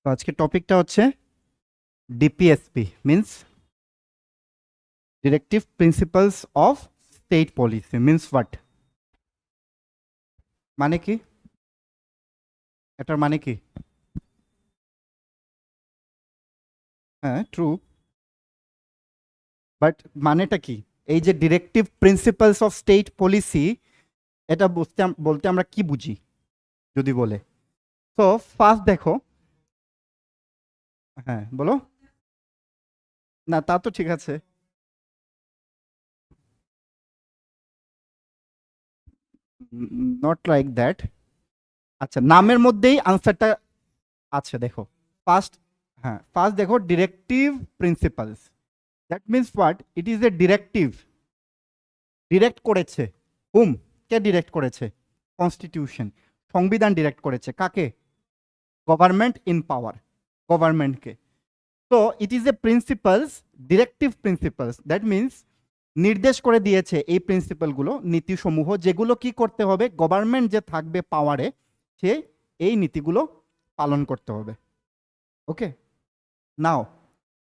তো আজকে টপিকটা হচ্ছে DPSP means directive principles of state policy means what, মানে কি, এটার মানে কি? হ্যাঁ ট্রু, বাট মানেটা কি? এই যে directive principles of state policy, এটা বলতে আমরা কি বুঝি যদি বলে? তো ফার্স্ট দেখো, হ্যাঁ বলো। না তা তো ঠিক আছে, নট লাইক দ্যাট। আচ্ছা, নামের মধ্যেই আনসারটা আছে, দেখো ফার্স্ট। হ্যাঁ ফার্স্ট দেখো, directive principles, that means what, it is A directive. Direct করেছে হুম? কে ডিরেক্ট করেছে? কনস্টিটিউশন, সংবিধান ডিরেক্ট করেছে কাকে? গভর্নমেন্ট ইন পাওয়ার, গভর্নমেন্টকে। তো it is A principles, directive principles, that means নির্দেশ করে দিয়েছে এই প্রিন্সিপালগুলো, নীতিসমূহ, যেগুলো কি করতে হবে, গভর্নমেন্ট যে থাকবে পাওয়ারে সে এই নীতিগুলো পালন করতে হবে। ওকে, নাও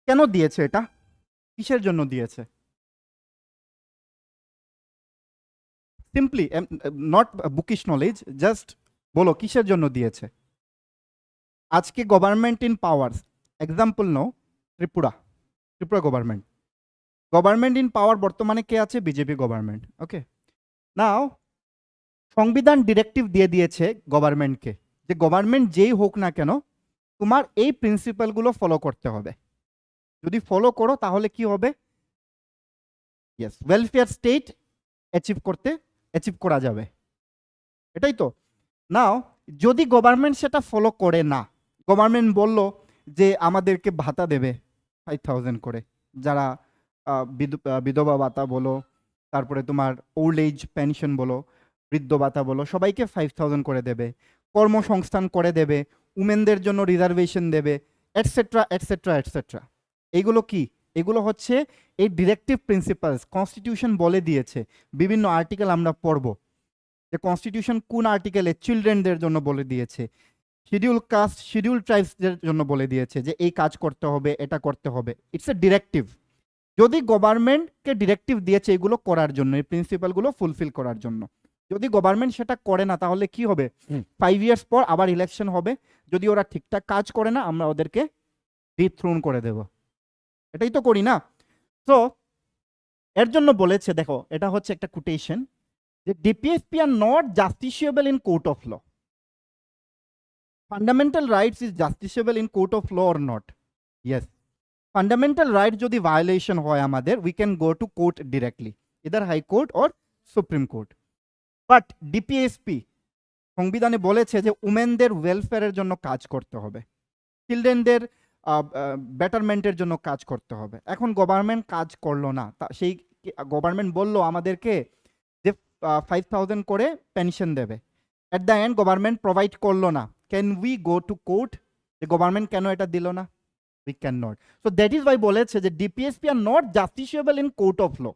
কেন দিয়েছে এটা, কিসের জন্য দিয়েছে? Simply, not bookish knowledge, just বলো কিসের জন্য দিয়েছে। আজকে government in power, example now Tripura, Tripura government, government in পাওয়ার বর্তমানে কে আছে? BJP government. ওকে, নাও সংবিধান ডিরেক্টিভ দিয়ে দিয়েছে গভর্নমেন্টকে, যে গভর্নমেন্ট যেই হোক না কেন তোমার এই প্রিন্সিপালগুলো ফলো করতে হবে, যদি ফলো করো তাহলে কি হবে? ইয়েস, ওয়েলফেয়ার স্টেট অ্যাচিভ করা যাবে, এটাই তো। নাও যদি গভর্নমেন্ট সেটা ফলো করে না, গভর্নমেন্ট বলল যে আমাদেরকে ভাতা দেবে 5,000 করে, যারা বিধবা ভাতা বলো, তারপরে তোমার ওল্ড এজ পেনশন বলো, বৃদ্ধ ভাতা বলো, সবাইকে 5,000 করে দেবে, কর্মসংস্থান করে দেবে, উমেনদের জন্য রিজার্ভেশন দেবে, এটসেট্রা এটসেট্রা এটসেট্রা। এইগুলো কি? এগুলো হচ্ছে এই ডিরেক্টিভ প্রিন্সিপালস, কনস্টিটিউশন বলে দিয়েছে। বিভিন্ন আর্টিকেল আমরা পড়বো যে কনস্টিটিউশন কোন আর্টিকেলে চিলড্রেনদের জন্য বলে দিয়েছে, শিডিউল কাস্ট শিডিউল ট্রাইবসদের জন্য বলে দিয়েছে যে এই কাজ করতে হবে, এটা করতে হবে। It's a directive. যদি গভর্নমেন্টকে ডিরেক্টিভ দিয়েছে এগুলো করার জন্য, এই প্রিন্সিপালগুলো ফুলফিল করার জন্য, যদি গভর্নমেন্ট সেটা করে না তাহলে কি হবে? 5 ইয়ার্স পর আবার ইলেকশন হবে, যদি ওরা ঠিকঠাক কাজ করে না আমরা ওদেরকে ডিথ্রোন করে দেব, এটাই তো করি না? তো এর জন্য বলেছে, দেখো এটা হচ্ছে একটা কোটেশন, যে DPSP are not justiciable in court of law. Fundamental rights is justiciable in court of law or not? Yes, fundamental right যদি ভায়োলেশন হয় আমাদের, we can go to court directly, either high court or supreme court. But DPSP সংবিধানে বলেছে যে উমেনদের ওয়েলফেয়ারের জন্য কাজ করতে হবে, চিলড্রেনদের বেটারমেন্টের জন্য কাজ করতে হবে। এখন গভর্নমেন্ট কাজ করলো না, সেই গভর্নমেন্ট বলল আমাদেরকে যে 5,000 করে পেনশন দেবে, at the end government provide করলো না, can we go to court যে গভর্নমেন্ট কেন এটা দিল না? We can not. So that is why বলেছে যে DPSP are not justiciable in court of law.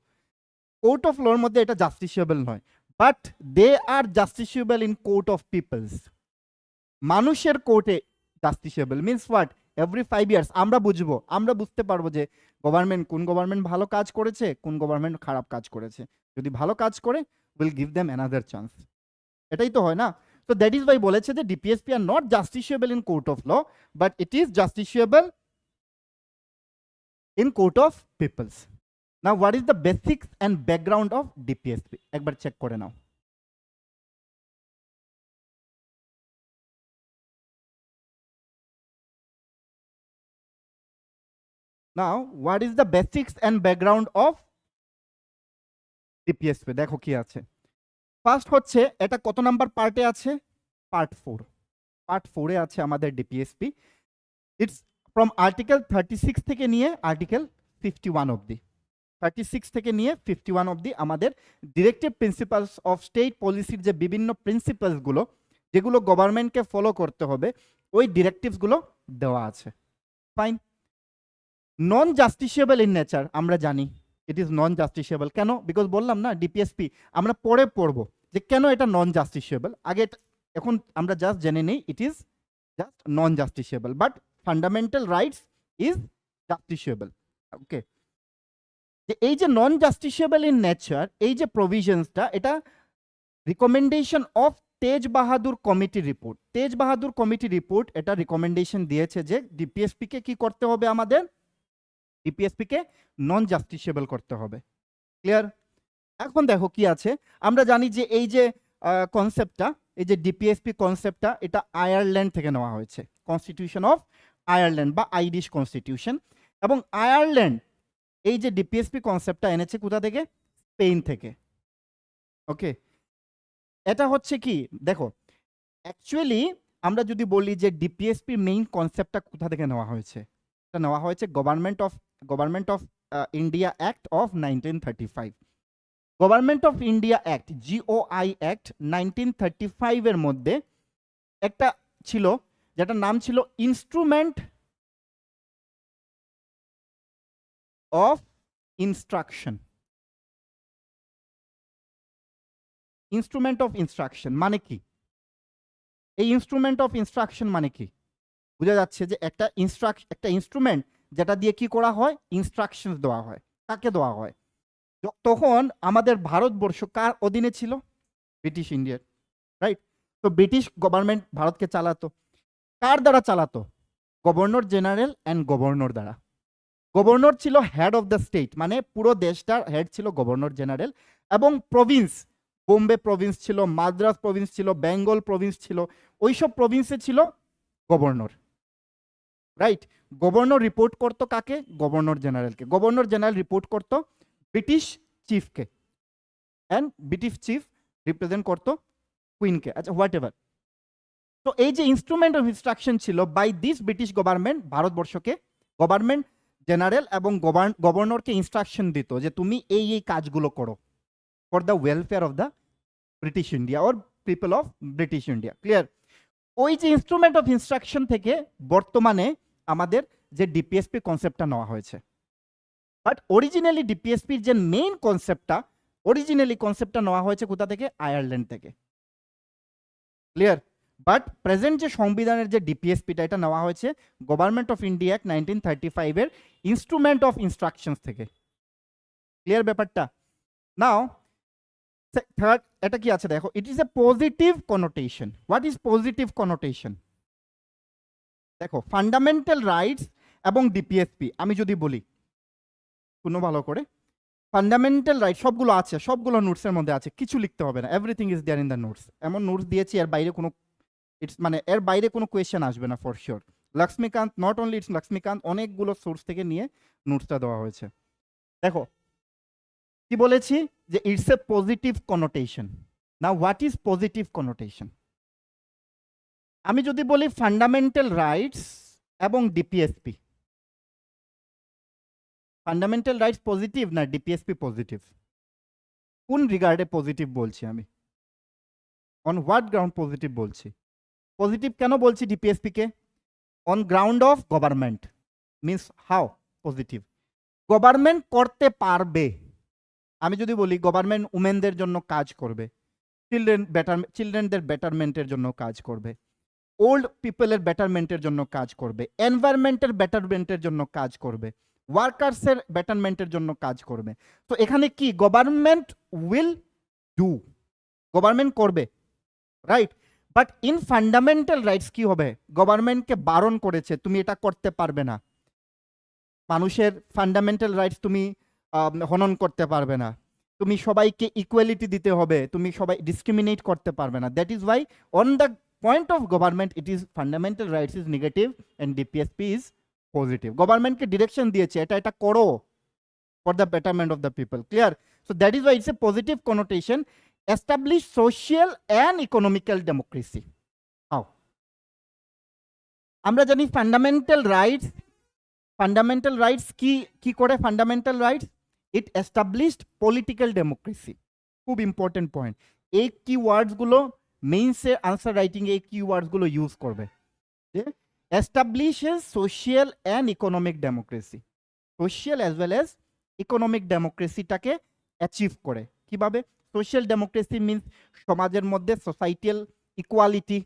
Court of লর মধ্যে এটা জাস্টিসিয়েবল নয়, but they are justiciable in court of peoples. মানুষের কোর্টে justiciable means what, every 5 years আমরা বুঝবো, আমরা বুঝতে পারবো যে কোন গভর্নমেন্ট ভালো কাজ করেছে, কোন গভর্নমেন্ট খারাপ কাজ করেছে। যদি ভালো কাজ করে will give them another chance, এটাই তো হয় না? তো দ্যাট ইজ ওয়াই বলেছে যে DPSP are not justiciable in court of law, but it is justiciable in court of peoples. Now what is the basics and background of DPSP? একবার check করে নাও। Now what is the basics and background of DPSP? দেখো কি আছে। First হচ্ছে এটা কত number পার্টে আছে? পার্ট 4। পার্ট 4 এ আছে আমাদের ডিপিএসপি। ইটস ফ্রম আর্টিকেল 36 থেকে নিয়ে আর্টিকেল 51 অবধি, 36 থেকে নিয়ে 51 অবধি আমাদের ডিরেক্টিভ প্রিন্সিপালস অফ স্টেট পলিসির যে বিভিন্ন প্রিন্সিপালসগুলো যেগুলো গভর্নমেন্টকে ফলো করতে হবে, ওই ডিরেক্টিভসগুলো দেওয়া আছে। Fine. Non justiciable in nature আমরা জানি, ইট ইজ নন জাস্টিসিয়েবল। কেন? বিকজ বললাম না ডিপিএসপি আমরা পরে পড়বো যে কেন এটা নন জাস্টিসিয়েবল। আগে এখন আমরা জাস্ট জেনে নেই it is just non justiciable, but fundamental rights is justiciable. Okay, যে এই যে নন জাস্টিসিয়েবল ইন নেচার, এই যে প্রভিশনসটা, এটা রিকমেন্ডেশন অফ তেজ বাহাদুর কমিটি রিপোর্ট। তেজ বাহাদুর কমিটি রিপোর্ট এটা রিকমেন্ডেশন দিয়েছে যে ডিপিএসপি কে কি করতে হবে, আমাদের ডিপিএসপি কে নন জাস্টিসিয়েবল করতে হবে। ক্লিয়ার? এখন দেখো কি আছে, আমরা জানি যে এই যে কনসেপ্টটা, এই যে ডিপিএসপি কনসেপ্টটা, এটা আয়ারল্যান্ড থেকে নেওয়া হয়েছে, কনস্টিটিউশন অফ আয়ারল্যান্ড বা আইরিশ কনস্টিটিউশন। এবং আয়ারল্যান্ড এই যে ডিপিএসপি কনসেপ্টটা এনেছে কোথা থেকে? স্পেন থেকে। ওকে, এটা হচ্ছে কি, দেখো অ্যাকচুয়ালি আমরা যদি বলি যে ডিপিএসপি মেইন কনসেপ্টটা কোথা থেকে নেওয়া হয়েছে, এটা নেওয়া হয়েছে government of India act of 1935। Government of India act, GOI act 1935 এর মধ্যে একটা ছিল যেটার নাম ছিল instrument of instruction. Instrument of instruction মানে কি? এই ইনস্ট্রুমেন্ট অফ ইনস্ট্রাকশন মানে কি? বোঝা যাচ্ছে যে একটা ইনস্ট্রুমেন্ট যেটা দিয়ে কি করা হয়, ইনস্ট্রাকশন দেওয়া হয়। কাকে দেওয়া হয়? তখন আমাদের ভারতবর্ষ কার অধীনে ছিল? ব্রিটিশ ইন্ডিয়ার, রাইট? তো ব্রিটিশ গভর্নমেন্ট ভারতকে চালাতো, কার দ্বারা চালাতো? গভর্নর জেনারেল অ্যান্ড গভর্নর দ্বারা। গভর্নর ছিল হেড অফ দ্য স্টেট, মানে পুরো দেশটার হেড ছিল গভর্নর জেনারেল। এবং প্রভিন্স, বোম্বে প্রভিন্স ছিল, মাদ্রাস প্রভিন্স ছিল, বেঙ্গল প্রভিন্স ছিল, ওইসব প্রভিন্সে ছিল গভর্নর, রাইট? গভর্নর রিপোর্ট করতো কাকে? গভর্নর জেনারেলকে। গভর্নর জেনারেল রিপোর্ট করতো ব্রিটিশ চিফকে, অ্যান্ড ব্রিটিশ চিফ রিপ্রেজেন্ট করতো কুইনকে। আচ্ছা, হোয়াট এভার। তো এই যে ইনস্ট্রুমেন্ট অফ ইনস্ট্রাকশন ছিল বাই দিস ব্রিটিশ গভর্নমেন্ট, ভারতবর্ষকে গভর্নমেন্ট জেনারেল এবং গভর্নরকে ইনস্ট্রাকশন দিত যে তুমি এই এই কাজগুলো করো for the welfare of the British India or people of British India. Clear? ওই যে ইনস্ট্রুমেন্ট অফ ইনস্ট্রাকশন থেকে বর্তমানে আমাদের যে ডিপিএসপি কনসেপ্টটা নেওয়া হয়েছে। বাট অরিজিনালি ডিপিএসপির যে মেইন কনসেপ্টটা, কনসেপ্টটা নেওয়া হয়েছে কোথা থেকে? আয়ারল্যান্ড থেকে। ক্লিয়ার? বাট প্রেজেন্ট যে সংবিধানের যে ডিপিএসপিটা, এটা নেওয়া হয়েছে গভর্নমেন্ট অফ ইন্ডিয়া অ্যাক্ট 1935 এর ইনস্ট্রুমেন্ট অফ ইনস্ট্রাকশনস থেকে। ক্লিয়ার ব্যাপারটা? নাও থার্ড, এটা কি আছে দেখো, it is A positive connotation. What is positive connotation? দেখো, ফান্ডামেন্টাল রাইটস এবং ডিপিএসপি আমি যদি বলি, শুনো ভালো করে, ফান্ডামেন্টাল রাইট সবগুলো আছে, সবগুলো নোটসের মধ্যে আছে, কিছু লিখতে হবে না, everything is there in the notes. এমন নোটস দিয়েছি এর বাইরে কোনো এর বাইরে কোনো কোয়েশ্চেন আসবে না for sure. Laxmikanth, not only it's Laxmikanth, অনেকগুলো সোর্স থেকে নিয়ে নোটসটা দেওয়া হয়েছে। দেখো কি বলেছি, যে it's a positive connotation. Now what is positive connotation? আমি যদি বলি ফান্ডামেন্টাল রাইটস এবং ডিপিএসপি, ফান্ডামেন্টাল রাইটস পজিটিভ না ডিপিএসপি পজিটিভ? কোন রিগার্ডে পজিটিভ বলছি আমি? অন হোয়াট গ্রাউন্ড পজিটিভ বলছি? পজিটিভ কেন বলছি DPSP K? On ground of government. Means how positive? Government করতে পারবে। আমি যদি বলি গভর্নমেন্ট উমেনদের জন্য কাজ করবে, চিলড্রেনদের বেটারমেন্টের জন্য কাজ করবে, ওল্ড পিপলের বেটারমেন্টের জন্য কাজ করবে, এনভায়রনমেন্টের বেটারমেন্টের জন্য কাজ করবে, ওয়ার্কার্সের বেটারমেন্টের জন্য কাজ করবে। তো এখানে কি গভর্নমেন্ট উইল ডু, গভর্নমেন্ট করবে, right? But in fundamental rights কি হবে? গভর্নমেন্টকে বারণ করেছে তুমি এটা করতে পারবে না। মানুষের ফান্ডামেন্টাল রাইটস তুমি হনন করতে পারবে না, তুমি সবাইকে ইকুয়ালিটি দিতে হবে, তুমি সবাই ডিসক্রিমিনেট করতে পারবে না। That is Y on the point of government it is fundamental rights is negative and DPSP is positive. গভর্নমেন্টকে ডিরেকশন দিয়েছে এটা এটা করো for the betterment of the people. Clear? So that is why it's a positive connotation. Establish social and economical democracy. How? আমরা জানি fundamental rights কি করে? Fundamental rights ইট established political democracy. খুব ইম্পর্টেন্ট পয়েন্ট। এই কিওয়ার্ডসগুলো মেইনসে আনসার রাইটিং এই কিওয়ার্ডসগুলো use করবে, যে establishes social and economic democracy. Social as well as economic ডেমোক্রেসিটাকে অ্যাচিভ করে। কিভাবে? সোশ্যাল ডেমোক্রেসি মিনস সমাজের মধ্যে societal equality,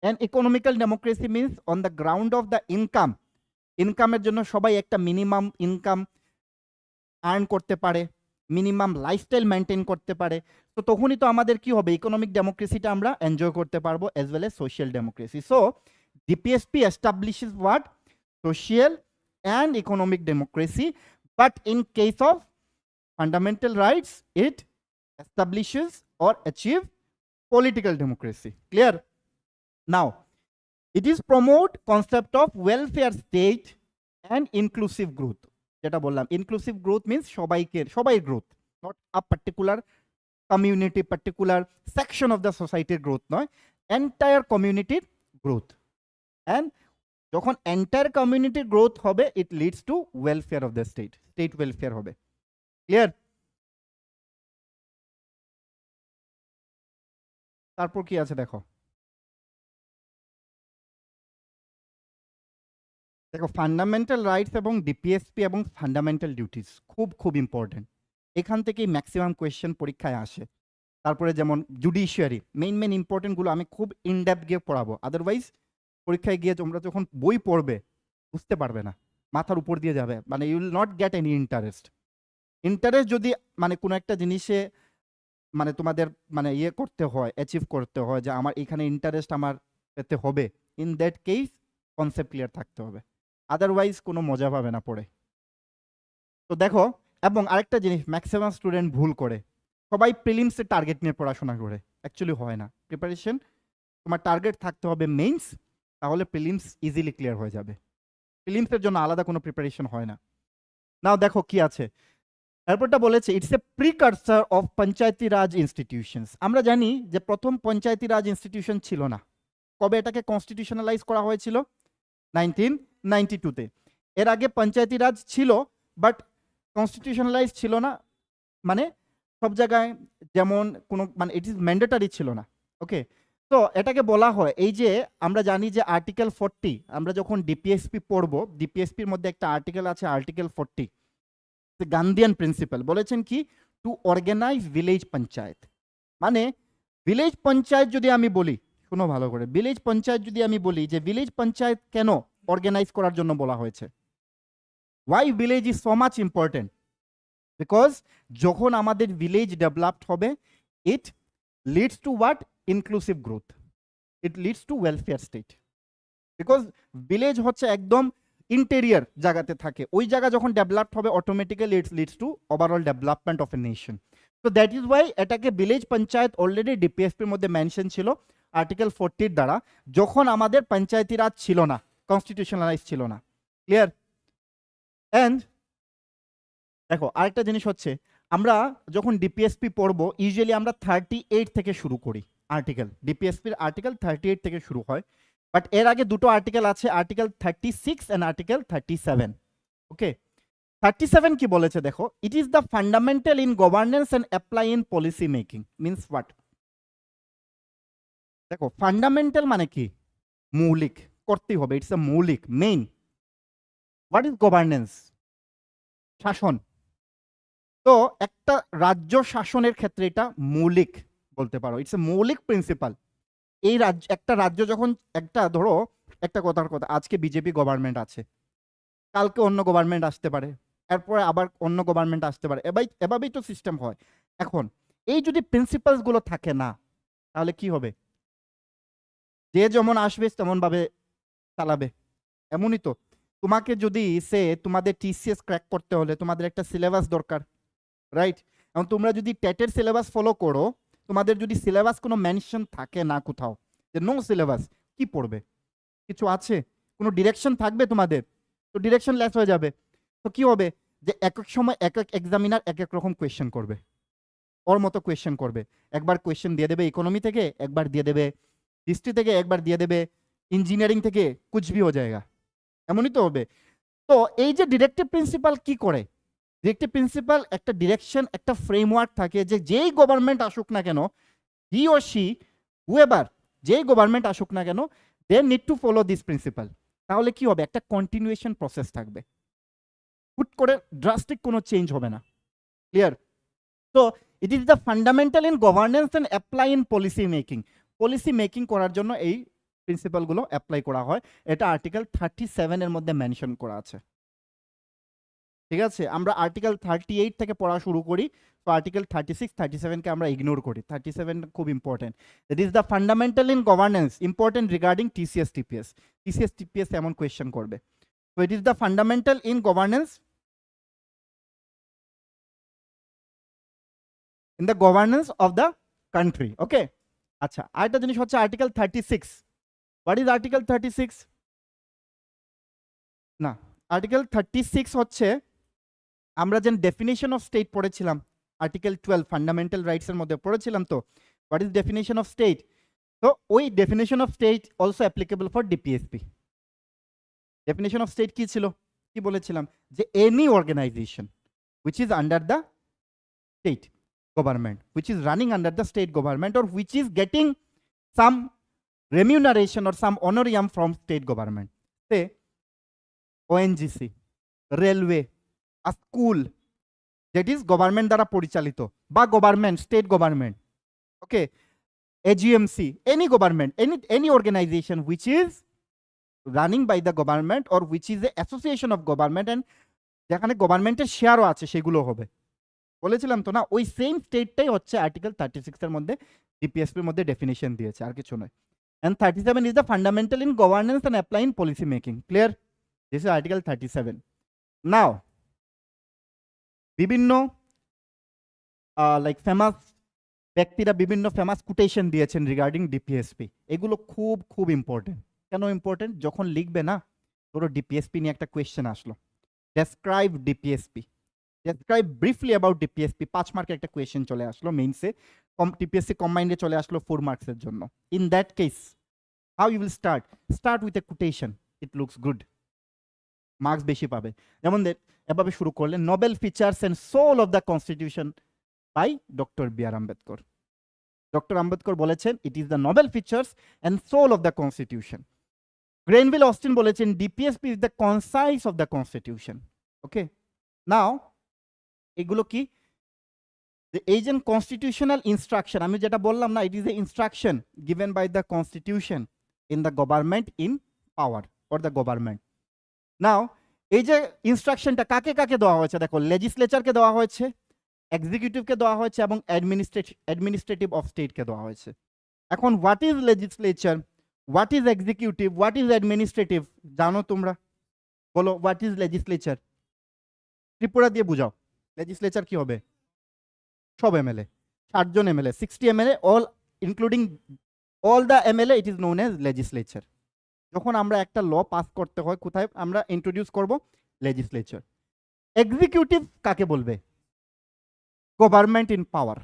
And economical democracy means on the ground of the income. ইনকামের জন্য সবাই একটা মিনিমাম ইনকাম আর্ন করতে পারে, মিনিমাম লাইফস্টাইল মেনটেন করতে পারে। তো তখনই তো আমাদের কি হবে, ইকোনমিক ডেমোক্রেসিটা আমরা এনজয় করতে পারবো, as well as social democracy. So DPSP establishes what, social and economic democracy, but in case of fundamental rights it establishes or achieve political democracy. Clear? Now it is promote concept of welfare state and inclusive growth. যেটা বললাম, inclusive growth means সবাই growth, not a particular community, particular section of the society growth নয়, entire community growth. And যখন entire community growth হবে, it leads to welfare of the state welfare হবে। Clear? তারপর কি আছে দেখো, ফান্ডামেন্টাল রাইটস এবং ডিপিএসপি এবং ফান্ডামেন্টাল ডিউটিস খুব ইম্পর্টেন্ট। এখান থেকেই ম্যাক্সিমাম কোয়েশ্চেন পরীক্ষায় আসে। তারপরে যেমন জুডিশিয়ারি, মেইন ইম্পর্টেন্টগুলো আমি খুব ইনডেপথ গিয়ে পড়াবো, আদারওয়াইজ পরীক্ষায় গিয়ে তোমরা যখন বই পড়বে বুঝতে পারবে না, মাথার উপর দিয়ে যাবে, মানে you will not get any interest যদি মানে কোনো একটা জিনিসে মানে তোমাদের মানে ইয়ে করতে হয়, অ্যাচিভ করতে হয় যে আমার এখানে ইন্টারেস্ট আমার এতে হবে, in that case concept clear থাকতে হবে, আদারওয়াইজ কোনো মজা পাবে না পড়ে। তো দেখো, এবং আরেকটা জিনিস ম্যাক্সিমাম স্টুডেন্ট ভুল করে, সবাই প্রিলিমসের টার্গেট নিয়ে পড়াশোনা করে, অ্যাকচুয়ালি হয় না। প্রিপারেশন তোমার টার্গেট থাকতে হবে মেইনস, তাহলে প্রিলিমস ইজিলি ক্লিয়ার হয়ে যাবে। প্রিলিমসের জন্য আলাদা কোনো প্রিপারেশন হয় না। নাও দেখো কি আছে, এরপরটা বলেছে it's a precursor of panchayati Raj institutions. আমরা জানি যে প্রথম পঞ্চায়েতি রাজ ইনস্টিটিউশন ছিল না, কবে এটাকে কনস্টিটিউশনালাইজ করা হয়েছিল? 1992-তে। এর আগে পঞ্চায়েতি রাজ ছিল, বাট কনস্টিটিউশনালাইজ ছিল না, মানে সব জায়গায় যেমন কোনো মানে ইট ইজ ম্যান্ডেটারি ছিল না। ওকে, তো এটাকে বলা হয়, এই যে আমরা জানি যে আর্টিকেল 40, আমরা যখন ডিপিএসপি পড়বো, ডিপিএসপির মধ্যে একটা আর্টিকেল আছে, আর্টিকেল 40, গান্ধিয়ান প্রিন্সিপাল বলেছেন কি, টু অর্গানাইজ ভিলেজ পঞ্চায়েত। মানে ভিলেজ পঞ্চায়েত যদি আমি বলি, শোনো ভালো করে, ভিলেজ পঞ্চায়েত যদি আমি বলি যে ভিলেজ পঞ্চায়েত কেন অর্গানাইজ করার জন্য বলা হয়েছে, why village is so much important, because যখন আমাদের ভিলেজ ডেভেলপড হবে, it leads to what, inclusive growth, it leads to welfare state. Because village হচ্ছে একদম ইন্টেরিয়ার জায়গাতে থাকে, ওই জায়গা যখন ডেভেলপড হবে, automatically it's leads to overall development of a nation. তো দ্যাট ইজ ওয়াই এটাকে ভিলেজ পঞ্চায়েত অলরেডি ডিপিএসপির মধ্যে মেনশন ছিল আর্টিকেল 40 দ্বারা, যখন আমাদের পঞ্চায়েতি রাজ ছিল না, কনস্টিটিউশনালাইজ ছিল না। ক্লিয়ার? এন্ড দেখো আরেকটা জিনিস হচ্ছে, আমরা যখন ডিপিএসপি পড়বো, ইউজুয়ালি আমরা 38 থেকে শুরু করি আর্টিকেল, ডিপিএসপির আর্টিকেল 38 থেকে শুরু হয়, বাট এর আগে দুটো আর্টিকেল আছে, আর্টিকেল 36 এন্ড আর্টিকেল 37। ওকে, 37 কি বলেছে দেখো, it is the fundamental in governance and apply in policy making. Means what? দেখো ফান্ডামেন্টাল মানে কি, মৌলিক, করতেই হবে, ইটস এ মৌলিক, মেইন। What is governance? শাসন। তো একটা রাজ্য শাসনের ক্ষেত্রে এটা মৌলিক বলতে পারো, ইটস এ মৌলিক প্রিন্সিপাল। এই রাজ্য, একটা রাজ্য যখন, একটা ধরো একটা কথার কথা, আজকে বিজেপি গভর্নমেন্ট আছে, কালকে অন্য গভর্নমেন্ট আসতে পারে, এরপরে আবার অন্য গভর্নমেন্ট আসতে পারে, এভাবেই তো সিস্টেম হয়। এখন এই যদি প্রিন্সিপালস গুলো থাকে না, তাহলে কি হবে? যে যেমন আসবে তেমন ভাবে চালাবে, এমনই তো। তোমাকে যদি সে তোমাদের টিসিএস ক্র্যাক করতে হলে তোমাদের একটা সিলেবাস দরকার, রাইট? এবং তোমরা যদি টেটের সিলেবাস ফলো করো, তোমাদের যদি সিলেবাস কোনো মেনশন থাকে না কোথাও, যে নো সিলেবাস, কি পড়বে? কিছু আছে? কোনো ডিরেকশন থাকবে তোমাদের? তো ডিরেকশন লেস হয়ে যাবে। তো কি হবে, যে এক এক সময় এক এক এক্সামিনার এক এক রকম কোয়েশ্চেন করবে, ওর মতো কোয়েশ্চেন করবে। একবার কোয়েশ্চেন দিয়ে দেবে ইকোনমি থেকে, একবার দিয়ে দেবে হিস্ট্রি থেকে, একবার দিয়ে দেবে ইঞ্জিনিয়ারিং থেকে, কুছ ভি হয়ে যায়গা, এমনই তো হবে। তো এই যে ডিরেক্টিভ প্রিন্সিপাল কি করে, ডিরেক্টিভ প্রিন্সিপাল একটা ডিরেকশন, একটা ফ্রেমওয়ার্ক থাকে, যে যেই গভর্নমেন্ট আসুক না কেন, হি ও শি হুএভার, যেই গভর্নমেন্ট আসুক না কেন, they need to follow this principle. তাহলে কি হবে, একটা কন্টিনিউয়েশন প্রসেস থাকবে, হুট করে ড্রাস্টিক কোনো চেঞ্জ হবে না। ক্লিয়ার? তো it is the fundamental in governance and apply in policy making. Policy making করার জন্য এই প্রিন্সিপালগুলো অ্যাপ্লাই করা হয়। এটা আর্টিকেল 37 এর মধ্যে মেনশন করা আছে। ঠিক আছে, আমরা আর্টিকেল 38 থেকে পড়া শুরু করি, তো আর্টিকেল 36 37কে আমরা ইগনোর করি। 37 খুব important. It is the fundamental in governance, important regarding TCS TPS. TCS TPS এমন কোয়েশ্চেন করবে। So it is the fundamental in governance, in the governance of the country. Okay, আচ্ছা, আরেকটা জিনিস হচ্ছে আর্টিকেল 36। What is article 36? না, article 36 হচ্ছে আমরা যে ডেফিনেশন অফ স্টেট পড়েছিলাম আর্টিকেল 12 ফান্ডামেন্টাল রাইটস এর মধ্যে পড়েছিলাম। তো what is definition of state? তো ওই definition of state also applicable for DPSP. Definition of state কি ছিল, কি বলেছিলাম? যে any organisation which is under the state government, which is running under the state government, or which is getting some remuneration or some honorium from state government. Say ONGC, railway, a school that is government দ্বারা পরিচালিত বা government, state government, okay, AGMC, any government, any organization which is running by the government or which is the association of government and যেখানে গভর্নমেন্টের শেয়ারও আছে, সেগুলো হবে। বলেছিলাম তো না, ওই সেম স্টেটটাই হচ্ছে আর্টিকেল 36 এর মধ্যে ডিপিএসপির মধ্যে ডেফিনেশন দিয়েছে, আর কিছু নয়। And 37 is the fundamental in governance and apply in policy making. Clear? This is article 37। Now বিভিন্ন লাইক ফেমাস ব্যক্তিরা বিভিন্ন ফেমাস কোটেশন দিয়েছেন রিগার্ডিং ডিপিএসপি। এগুলো খুব খুব ইম্পর্টেন্ট। কেন ইম্পর্টেন্ট? যখন লিখবে না, ধরো ডিপিএসপি নিয়ে একটা কোয়েশ্চেন আসলো, describe DPSP, describe briefly about DPSP, 5 মার্কের একটা কোয়েশ্চেন চলে আসলো মেইনসে, টিপিএসসি কম্বাইন্ডে চলে আসলো 4 মার্কসের জন্য। In that case how you will start with a quotation, it looks good, marks বেশি পাবে। যেমন এভাবে শুরু করলেন, noble features and soul of the constitution by doctor B R Ambedkar. Doctor Ambedkar বলেছেন it is the noble features and soul of the constitution. Granville Austin বলেছেন DPSP is the concise of the constitution. Okay, now এগুলো কি? এই যে constitutional instruction, আমি যেটা বললাম না, it is a instruction given by the constitution in the government in power or the government. Now এই যে ইনস্ট্রাকশনটা কাকে কাকে দেওয়া হয়েছে দেখো, লেজিসলেচারকে দেওয়া হয়েছে, এক্সিকিউটিভকে দেওয়া হয়েছে এবং অ্যাডমিনিস্ট্রেটিভ অফ স্টেটকে দেওয়া হয়েছে। এখন what is legislature, what is executive, what is administrative? জানো তোমরা? বলো, হোয়াট ইজ লেজিসলেচার? ত্রিপুরা দিয়ে বুঝাও। লেজিসলেচার কি হবে? সব এমএলএ, 60 জন MLA, 60 MLA, all including all the MLA, it is known as legislature. যখন আমরা একটা ল পাস করতে হয়, কোথায় আমরা ইন্ট্রোডিউস করব? লেজিসলেচার। এক্সিকিউটিভ কাকে বলবে? Government in power,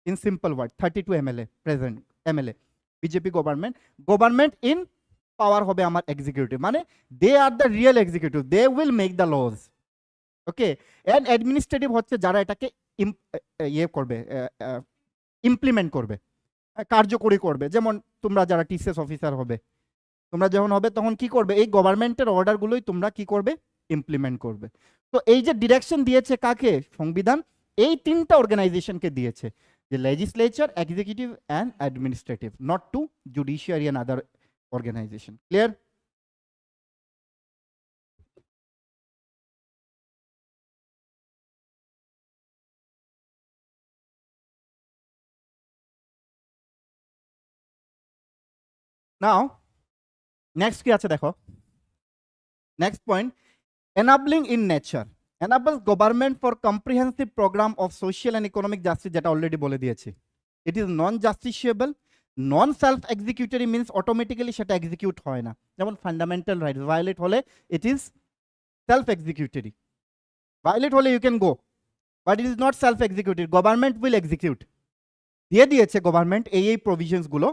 in simple word 32 MLA present, MLA BJP government. Government in power হবে আমার এক্সিকিউটিভ, মানে they are the real executive, they will make the laws. Okay, and administrative হচ্ছে যারা এটাকে ইয়ে করবে, ইমপ্লিমেন্ট করবে, কার্যকরী করবে। যেমন তোমরা যারা টিসিএস অফিসার হবে, তোমরা যখন হবে তখন কি করবে? এই গভর্নমেন্টের অর্ডারগুলোই তোমরা কি করবে? ইমপ্লিমেন্ট করবে। তো এই যে ডিরেকশন দিয়েছে কাকে? সংবিধান এই 3টা অর্গানাইজেশনকে দিয়েছে, যে legislature, executive and administrative, not to judiciary and other organisation. Clear? Now next কি আছে দেখো, next point, enabling in nature, enables government for comprehensive program of social and economic justice, যেটা অলরেডি বলে দিয়েছি। It is non justiciable, non self executory, means automatically সেটা execute হয় না। যেমন ফান্ডামেন্টাল রাইটস ভায়োলেট হলে it is self executory, violate হলে you can go, but it is not self executory, government will execute. দিয়ে দিয়েছে গভর্নমেন্ট এই প্রভিশনসগুলো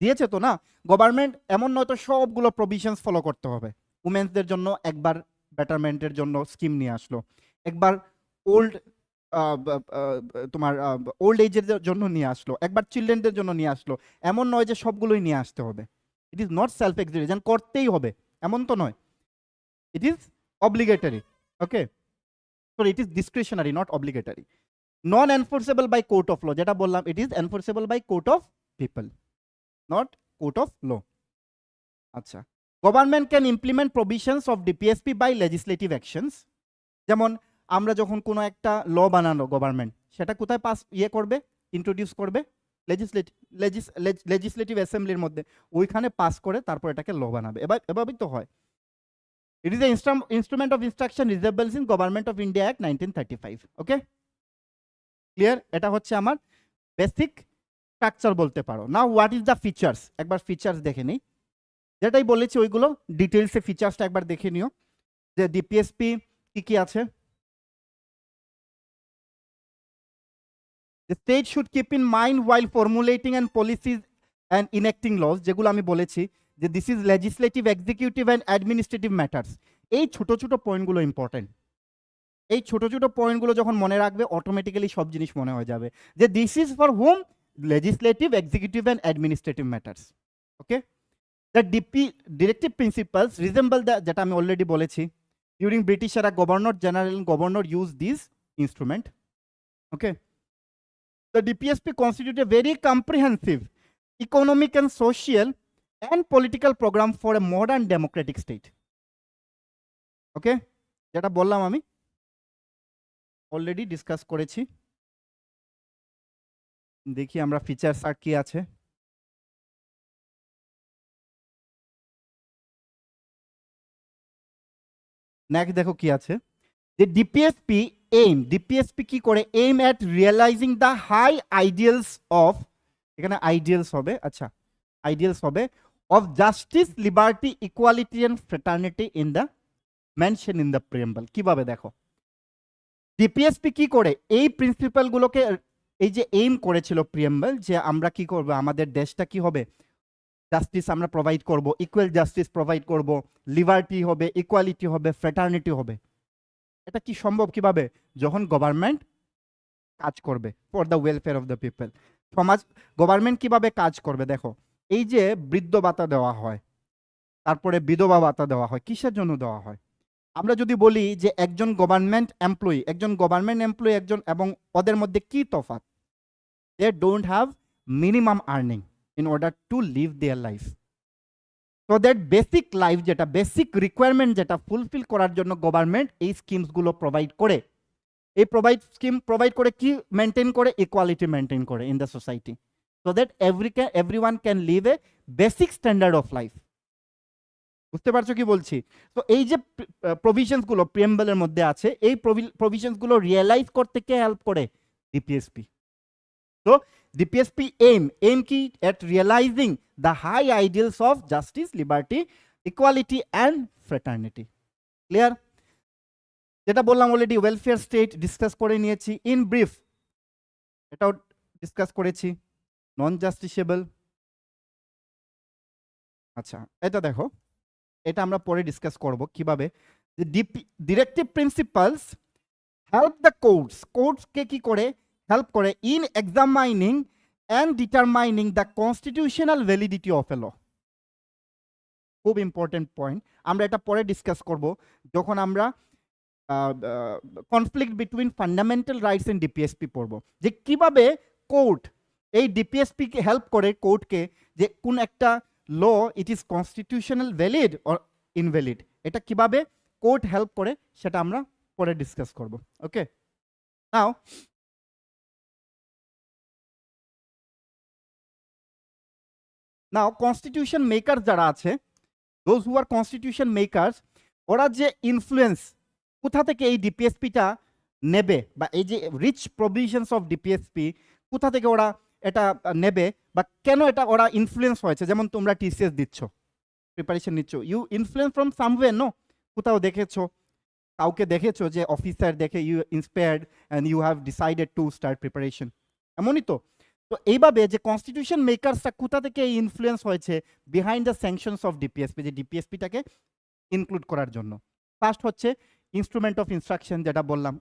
দিয়েছে তো না, গভর্নমেন্ট এমন নয়তো সবগুলো প্রভিশনস ফলো করতে হবে। উমেন্সদের জন্য একবার বেটারমেন্টের জন্য স্কিম নিয়ে আসলো, একবার ওল্ড তোমার ওল্ড এজের জন্য নিয়ে আসলো, একবার চিলড্রেনদের জন্য নিয়ে আসলো। এমন নয় যে সবগুলোই নিয়ে আসতে হবে। It is not self execution, করতেই হবে এমন তো নয়, it is obligatory. Okay, so it is discretionary, not obligatory. Non enforceable by court of law, যেটা বললাম it is enforceable by court of people, not court of law. আচ্ছা, government can implement provisions of DPSP by legislative actions. যেমন আমরা যখন কোনো একটা ল বানানো government, সেটা কোথায় পাস করবে, ইন্ট্রোডিউস করবে, লেজিসলেটিভ অ্যাসেম্বলির মধ্যে, ওইখানে পাস করে তারপর এটাকে ল বানাবে। এভাবেই তো হয়। It is a instrument of instruction resembles in government of India act 1935। Okay, clear? এটা হচ্ছে আমার বেসিক স্ট্রাকচার বলতে পারো। Now what is the features, একবার ফিচার্স দেখে নিই। যেটাই বলেছি ওইগুলো ডিটেলসে ফিচার্সটা একবার দেখে নিও, যে ডিপিএসপি কি কি আছে। The state should keep in mind while formulating and policies and enacting laws, যেগুলো আমি বলেছি যে this is legislative, executive and administrative matters. এই ছোট ছোট পয়েন্টগুলো ইম্পর্টেন্ট। এই ছোট ছোট পয়েন্টগুলো যখন মনে রাখবে, অটোমেটিক্যালি সব জিনিস মনে হয়ে যাবে যে this is for home, legislative, executive and administrative matters. Okay, the directive principles resemble the, যেটা আমি অলরেডি বলেছি, ডিউরিং ব্রিটিশ এরা governor general governor use this instrument. Okay, the DPSP constitute a very comprehensive economic and social and political program for a modern democratic state. Okay, যেটা বললাম আমি already discuss করেছি। দেখি আমরা ফিচার্স আর কি আছে। নেক্সট দেখো কি আছে, যে ডিপিএসপি কি করে, aim at realizing the high ideals of, এখানে আইডিয়ালস হবে, আচ্ছা আইডিয়ালস হবে, of justice, liberty, equality and fraternity in the mention in the preamble। কিভাবে দেখো, ডিপিএসপি কি করে এই প্রিন্সিপাল গুলোকে, এই যে এইম করেছিল প্রিয়াম্বল, যে আমরা কি করব, আমাদের দেশটা কি হবে, জাস্টিস আমরা প্রোভাইড করব, ইকুয়াল জাস্টিস প্রোভাইড করব, লিবার্টি হবে, ইকুয়ালিটি হবে, ফ্রেটার্নিটি হবে। এটা কি সম্ভব কিভাবে, যখন গভর্নমেন্ট কাজ করবে for the welfare of the people. সমাজ গভর্নমেন্ট কিভাবে কাজ করবে, দেখো এই যে বৃদ্ধ ভাতা দেওয়া হয়, তারপরে বিধবা ভাতা দেওয়া হয়, কিসের জন্য দেওয়া হয়? আমরা যদি বলি যে একজন গভর্নমেন্ট এমপ্লয়ি একজন এবং ওদের মধ্যে কি তফাৎ, they don't have minimum earning in order to live their life. So that basic life, যেটা বেসিক রিকোয়ারমেন্ট, যেটা ফুলফিল করার জন্য গভর্নমেন্ট এই স্কিমসগুলো প্রোভাইড করে। এই স্কিম প্রোভাইড করে কি মেনটেন করে, ইকুয়ালিটি মেনটেন করে in the society, so that everyone can live a basic standard of life. বুঝতে পারছো কি বলছি? তো এই যে প্রভিশনসগুলো প্রিয়াম্বলের মধ্যে আছে, এই প্রভিশনসগুলো রিয়েলাইজ করতে কে হেল্প করে, ডিপিএসপি। তো ডিপিএসপি এইম কি, at realising the high ideals of justice, liberty, equality and fraternity. Clear? যেটা বললাম অলরেডি, ওয়েলফেয়ার স্টেট ডিসকাস করে নিয়েছি। ইন ব্রিফ এটাও ডিসকাস করেছি। নন জাস্টিসেবল, আচ্ছা এটা দেখো, এটা আমরা পরে ডিসকাস করব কিভাবে। ডিরেক্টিভ প্রিন্সিপালস হেল্প দ্য কোর্টসকে কি করে হেল্প করে, in examining and determining the constitutional validity of a law. খুব ইম্পর্টেন্ট পয়েন্ট, আমরা এটা পরে ডিসকাস করব যখন আমরা conflict between fundamental rights and DPSP পড়ব, যে কিভাবে কোর্ট এই ডিপিএসপি কে হেল্প করে, কোর্টকে, যে কোন একটা law it is constitutional valid or invalid, এটা কিভাবে কোর্ট হেল্প করে সেটা আমরা পরে ডিসকাস করব। ওকে, নাও কনস্টিটিউশন মেকার যারা আছে, those who are constitution makers, ওরা যে ইনফ্লুয়েন্স কোথা থেকে এই ডিপিএসপিটা নেবে, বা এই যে রিচ প্রভিশনস অফ ডিপিএসপি কোথা থেকে ওরা এটা নেবে, বা কেন এটা ওরা ইনফ্লুয়েন্স হয়েছে। যেমন তোমরা টিসিএস দিচ্ছ, প্রিপারেশন নিচ্ছ, you influence from somewhere, no? কোথাও দেখেছো, কাউকে দেখেছো যে অফিসার দেখে you inspired and you have decided to start preparation, এমনই তো। তো এইভাবে যে কনস্টিটিউশন মেকারসটা কোথা থেকে ইনফ্লুয়েন্স হয়েছে behind the sanctions of DPSP, যে ডিপিএসপিটাকে ইনক্লুড করার জন্য। ফার্স্ট হচ্ছে ইনস্ট্রুমেন্ট অফ ইনস্ট্রাকশন, যেটা বললাম।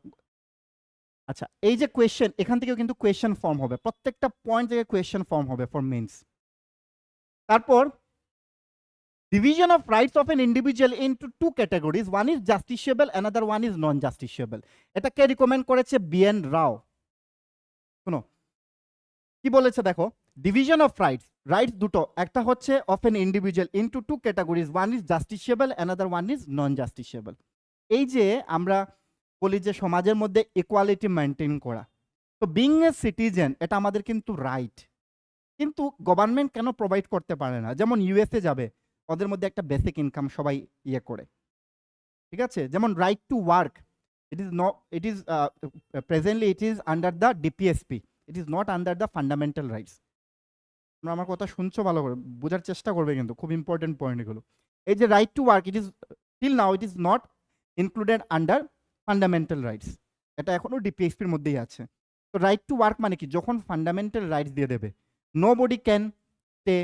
আচ্ছা, এই যে কোয়েশ্চেন, এখান থেকেও কিন্তু কোয়েশ্চেন ফর্ম হবে, প্রত্যেকটা পয়েন্ট থেকে কোয়েশ্চেন ফর্ম হবে ফর মেইনস। তারপর division of rights of an individual into two categories, one is justiciable, another one is non justiciable। এটা কে রিকমেন্ড করেছে, বিএন রাও। শুনো কি বলেছে দেখো, ডিভিশন অফ রাইটস, রাইটস দুটো, একটা হচ্ছে of an individual into two categories, one is justiciable, another one is non justiciable. এই যে আমরা বলি যে সমাজের মধ্যে ইকুয়ালিটি মেনটেন করা, তো বিং এ সিটিজেন এটা আমাদের কিন্তু রাইট, কিন্তু গভর্নমেন্ট কেন প্রোভাইড করতে পারে না? যেমন ইউএসএ যাবে, ওদের মধ্যে একটা বেসিক ইনকাম সবাই ইয়ে করে, ঠিক আছে? যেমন right to work, it is not, it is presently it is under the DPSP, it is not under the fundamental rights. তোমরা আমার কথা শুনছো ভালো করে, বোঝার চেষ্টা করবে, কিন্তু খুব ইম্পর্টেন্ট পয়েন্ট এগুলো। এই যে right to work, it is till now it is not included under fundamental rights, এটা এখনো ডিপিএসপির মধ্যেই আছে। তো রাইট টু ওয়ার্ক মানে কি? যখন ফান্ডামেন্টাল রাইটস দিয়ে দেবে, nobody can stay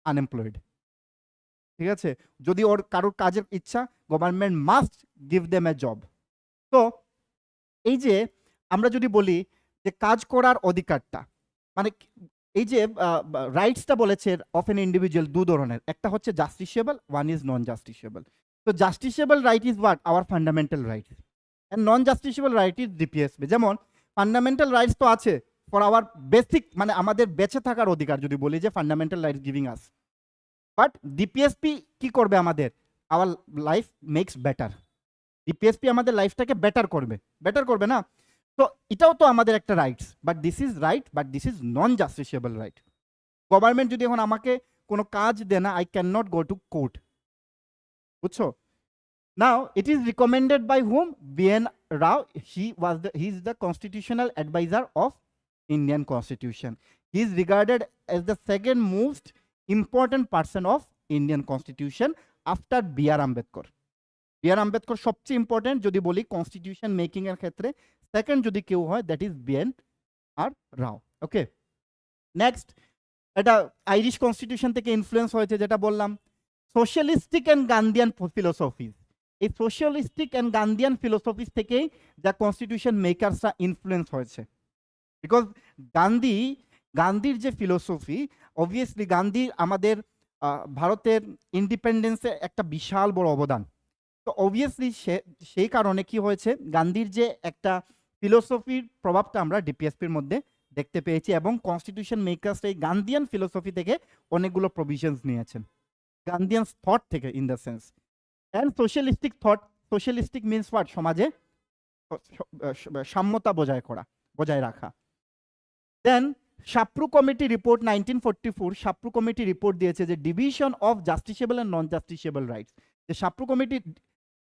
unemployed, ঠিক আছে? যদি ওর কারোর কাজের ইচ্ছা, government must give them a job. তো এই যে আমরা যদি বলি যে কাজ করার অধিকারটা, মানে এই যে রাইটসটা বলেছে অফ এন ইন্ডিভিজুয়াল দু ধরনের, একটা হচ্ছে জাস্টিসিয়েবল, ওয়ান ইজ নন জাস্টিসিয়েবল। তো justiciable right is what? Our fundamental right, and non justiciable right is DPSP. যেমন ফান্ডামেন্টাল রাইটস তো আছে ফর আওয়ার বেসিক, মানে আমাদের বেঁচে থাকার অধিকার, যদি বলি যে fundamental rights giving us, but DPSP কি করবে? আমাদের our life makes better, DPSP আমাদের লাইফটাকে বেটার করবে না? তো এটাও তো আমাদের একটা rights, but this is right, but this is non justiciable right. Government যদি এখন আমাকে কোনো কাজ দেয় না, I can not go to court, বুঝছো? Now it is recommended by hmm? BN Rau, he is the constitutional adviser of Indian constitution, he is regarded as the second most important person of Indian constitution after BR. Ambedkar. BR. Ambedkar সবচেয়ে important যদি বলি constitution making এর ক্ষেত্রে, second যদি কেউ হয় that is BNR. Rau. Okay, next, এটা Irish constitution থেকে ইনফ্লুয়েন্স হয়েছে, যেটা বললাম সোশ্যালিস্টিক অ্যান্ড গান্ধিয়ান ফিলোসফিজ। এই সোশ্যালিস্টিক অ্যান্ড গান্ধিয়ান ফিলোসফিজ থেকেই যা কনস্টিটিউশন মেকারসরা ইনফ্লুয়েন্স হয়েছে, বিকজ গান্ধীর যে ফিলোসফি, অবভিয়াসলি গান্ধী আমাদের ভারতের ইন্ডিপেন্ডেন্সে একটা বিশাল বড় অবদান। তো অবভিয়াসলি সেই কারণে কি হয়েছে, গান্ধীর যে একটা ফিলোসফির প্রভাবটা আমরা ডিপিএসপির মধ্যে দেখতে পেয়েছি, এবং কনস্টিটিউশন মেকার্স এই গান্ধিয়ান ফিলোসফি থেকে অনেকগুলো প্রভিশনস নিয়েছেন, গান্ধিয়ান থট থেকে, in the sense. And socialistic thought, socialistic means what? সমাজে সাম্যতা বজায় রাখা। Then Sapru committee report 1944, Sapru committee report দিয়েছে যে division of justiciable and non justiciable rights. যে শাপ্রু কমিটি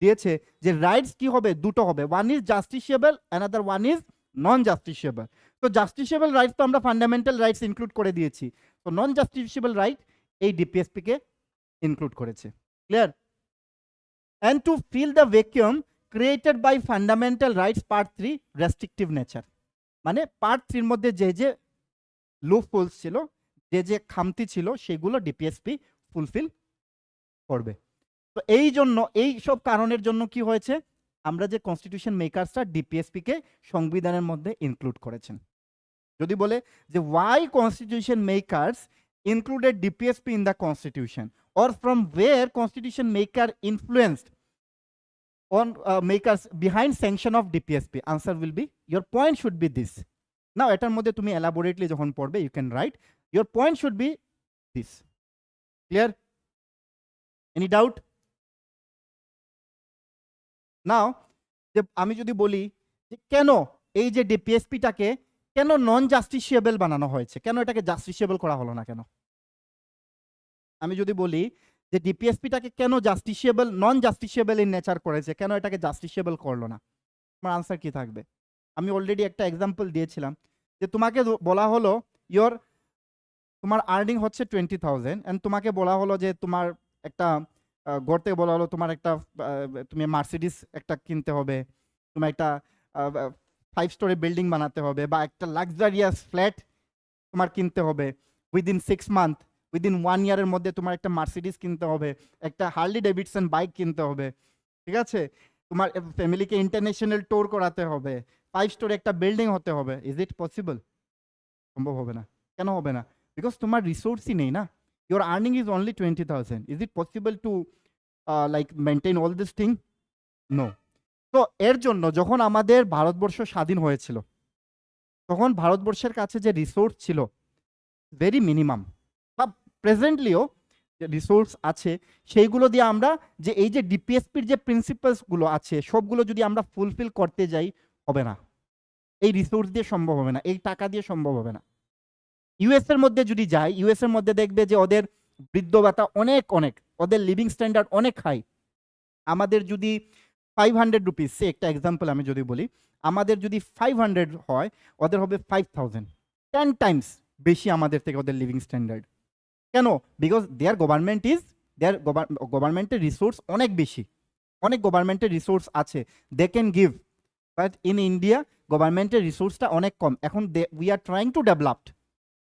দিয়েছে যে রাইটস কি হবে? দুটো হবে, one is justiciable, another one is non justiciable. তো জাস্টিসিয়েবল রাইটস তো আমরা ফান্ডামেন্টাল রাইটস ইনক্লুড করে দিয়েছি, তো নন জাস্টিসিয়েবল রাইট এই ডিপিএসপি কে ইনক্লুড করেছে। Clear? And to fill the vacuum created by fundamental rights part 3 restrictive nature, মানে পার্ট 3 এর মধ্যে যে যে লুপহোলস ছিল, যে খামতি ছিল, সেগুলো ডিপিএসপি ফুলফিল করবে। তো এই জন্য, এই সব কারণের জন্য কি হয়েছে, আমরা যে কনস্টিটিউশন মেকারসরা ডিপিএসপি কে সংবিধানের মধ্যে ইনক্লুড করেছেন। যদি বলে যে why constitution makers included DPSP in the constitution, or from where constitution maker influenced on makers behind sanction of DPSP? Answer will be, your point should be this. Now এটার মধ্যে তুমি elaborately যখন পড়বে, you can write your point should be this. Clear? Any doubt? Now যে আমি যদি বলি যে কেন এই যে ডিপিএসপিটাকে কেন নন জাস্টিসিয়েবল বানানো হয়েছে, কেন এটাকে জাস্টিসিয়েবল করা হলো না কেন? আমি যদি বলি যে ডিপিএসপিটাকে কেন জাস্টিসিয়েবল, নন জাস্টিসিয়েবল ইন নেচার করেছে, কেন এটাকে জাস্টিসিয়েবল করলো না, আমার আনসার কি থাকবে? আমি অলরেডি একটা এক্সাম্পল দিয়েছিলাম যে তোমাকে বলা হলো তোমার আর্নিং হচ্ছে 20,000, অ্যান্ড তোমাকে বলা হলো যে তোমার একটা গড়তে বলা হলো তোমার একটা তুমি মার্সিডিস একটা কিনতে হবে, তোমার একটা 5 স্টোরি বিল্ডিং বানাতে হবে, বা একটা লাক্সারিয়াস ফ্ল্যাট তোমার কিনতে হবে উইদিন 6 মান্থ, উইদিন 1 ইয়ারের মধ্যে তোমার একটা মার্সিডিস কিনতে হবে, একটা হার্লি ডেভিডসন বাইক কিনতে হবে, ঠিক আছে? তোমার ফ্যামিলিকে ইন্টারন্যাশনাল ট্যুর করাতে হবে, 5 স্টোরি একটা বিল্ডিং হতে হবে। Is it possible? সম্ভব হবে না। কেন হবে না? বিকজ তোমার রিসোর্সই নেই না। Your earning is only 20,000। Is it possible to like maintain all this thing? No. তো এর জন্য যখন আমাদের ভারতবর্ষ স্বাধীন হয়েছিল, তখন ভারতবর্ষের কাছে যে রিসোর্স ছিল ভেরি মিনিমাম। বা প্রেজেন্টলিও যে রিসোর্স আছে সেইগুলো দিয়ে আমরা যে এই যে ডিপিএসপির যে প্রিন্সিপালসগুলো আছে সবগুলো যদি আমরা ফুলফিল করতে যাই হবে না, এই রিসোর্স দিয়ে সম্ভব হবে না, এই টাকা দিয়ে সম্ভব হবে না। ইউএস এর মধ্যে যদি যাই, ইউএস এর মধ্যে দেখবে যে ওদের বৃদ্ধ ভাতা অনেক অনেক, ওদের লিভিং স্ট্যান্ডার্ড অনেক হাই। আমাদের যদি 500 রুপিস, সে একটা এক্সাম্পল আমি যদি বলি, আমাদের যদি 500 হয় ওদের হবে 5000, 10 টাইমস বেশি আমাদের থেকে ওদের লিভিং স্ট্যান্ডার্ড। কেন? Because their government is, their গভর্নমেন্টের রিসোর্স অনেক বেশি, অনেক গভর্নমেন্টের রিসোর্স আছে, they can give. But in India গভর্নমেন্টের রিসোর্সটা অনেক কম। এখন we are trying to developed,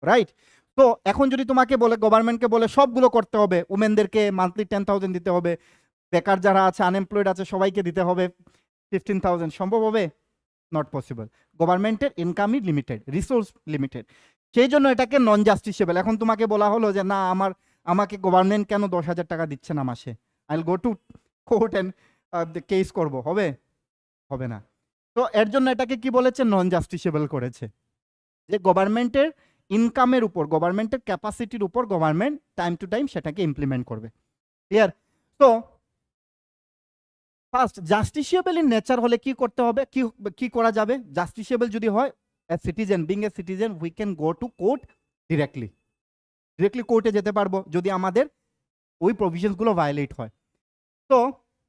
right? তো এখন যদি তোমাকে বলে, গভর্নমেন্টকে বলে সবগুলো করতে হবে, উমেনদেরকে মান্থলি 10,000 দিতে হবে, বেকার যারা আছে আনএমপ্লয়েড আছে সবাইকে দিতে হবে 15,000, সম্ভব হবে? Not possible. গভর্নমেন্টের ইনকামই লিমিটেড, রিসোর্স লিমিটেড, সেই জন্য এটাকে নন জাস্টিসেবল। এখন তোমাকে বলা হলো যে না আমাকে গভর্নমেন্ট কেন 10,000 টাকা দিচ্ছে না মাসে, I will go to court and case করব, হবে? হবে না। তো এর জন্য এটাকে কি বলেছে? নন জাস্টিসেবল করেছে, যে গভর্নমেন্টের ইনকামের উপর, গভর্নমেন্টের ক্যাপাসিটির উপর গভর্নমেন্ট টাইম টু টাইম সেটাকে ইমপ্লিমেন্ট করবে। ক্লিয়ার? তো ফার্স্ট, জাস্টিসিয়েবল ইন নেচার হলে কি করতে হবে, কি করা যাবে? জাস্টিসিয়েবল যদি হয়, a citizen, being a citizen we can go to court directly, কোর্টে যেতে পারবো যদি আমাদের ওই প্রভিশনসগুলো ভায়োলেট হয়। তো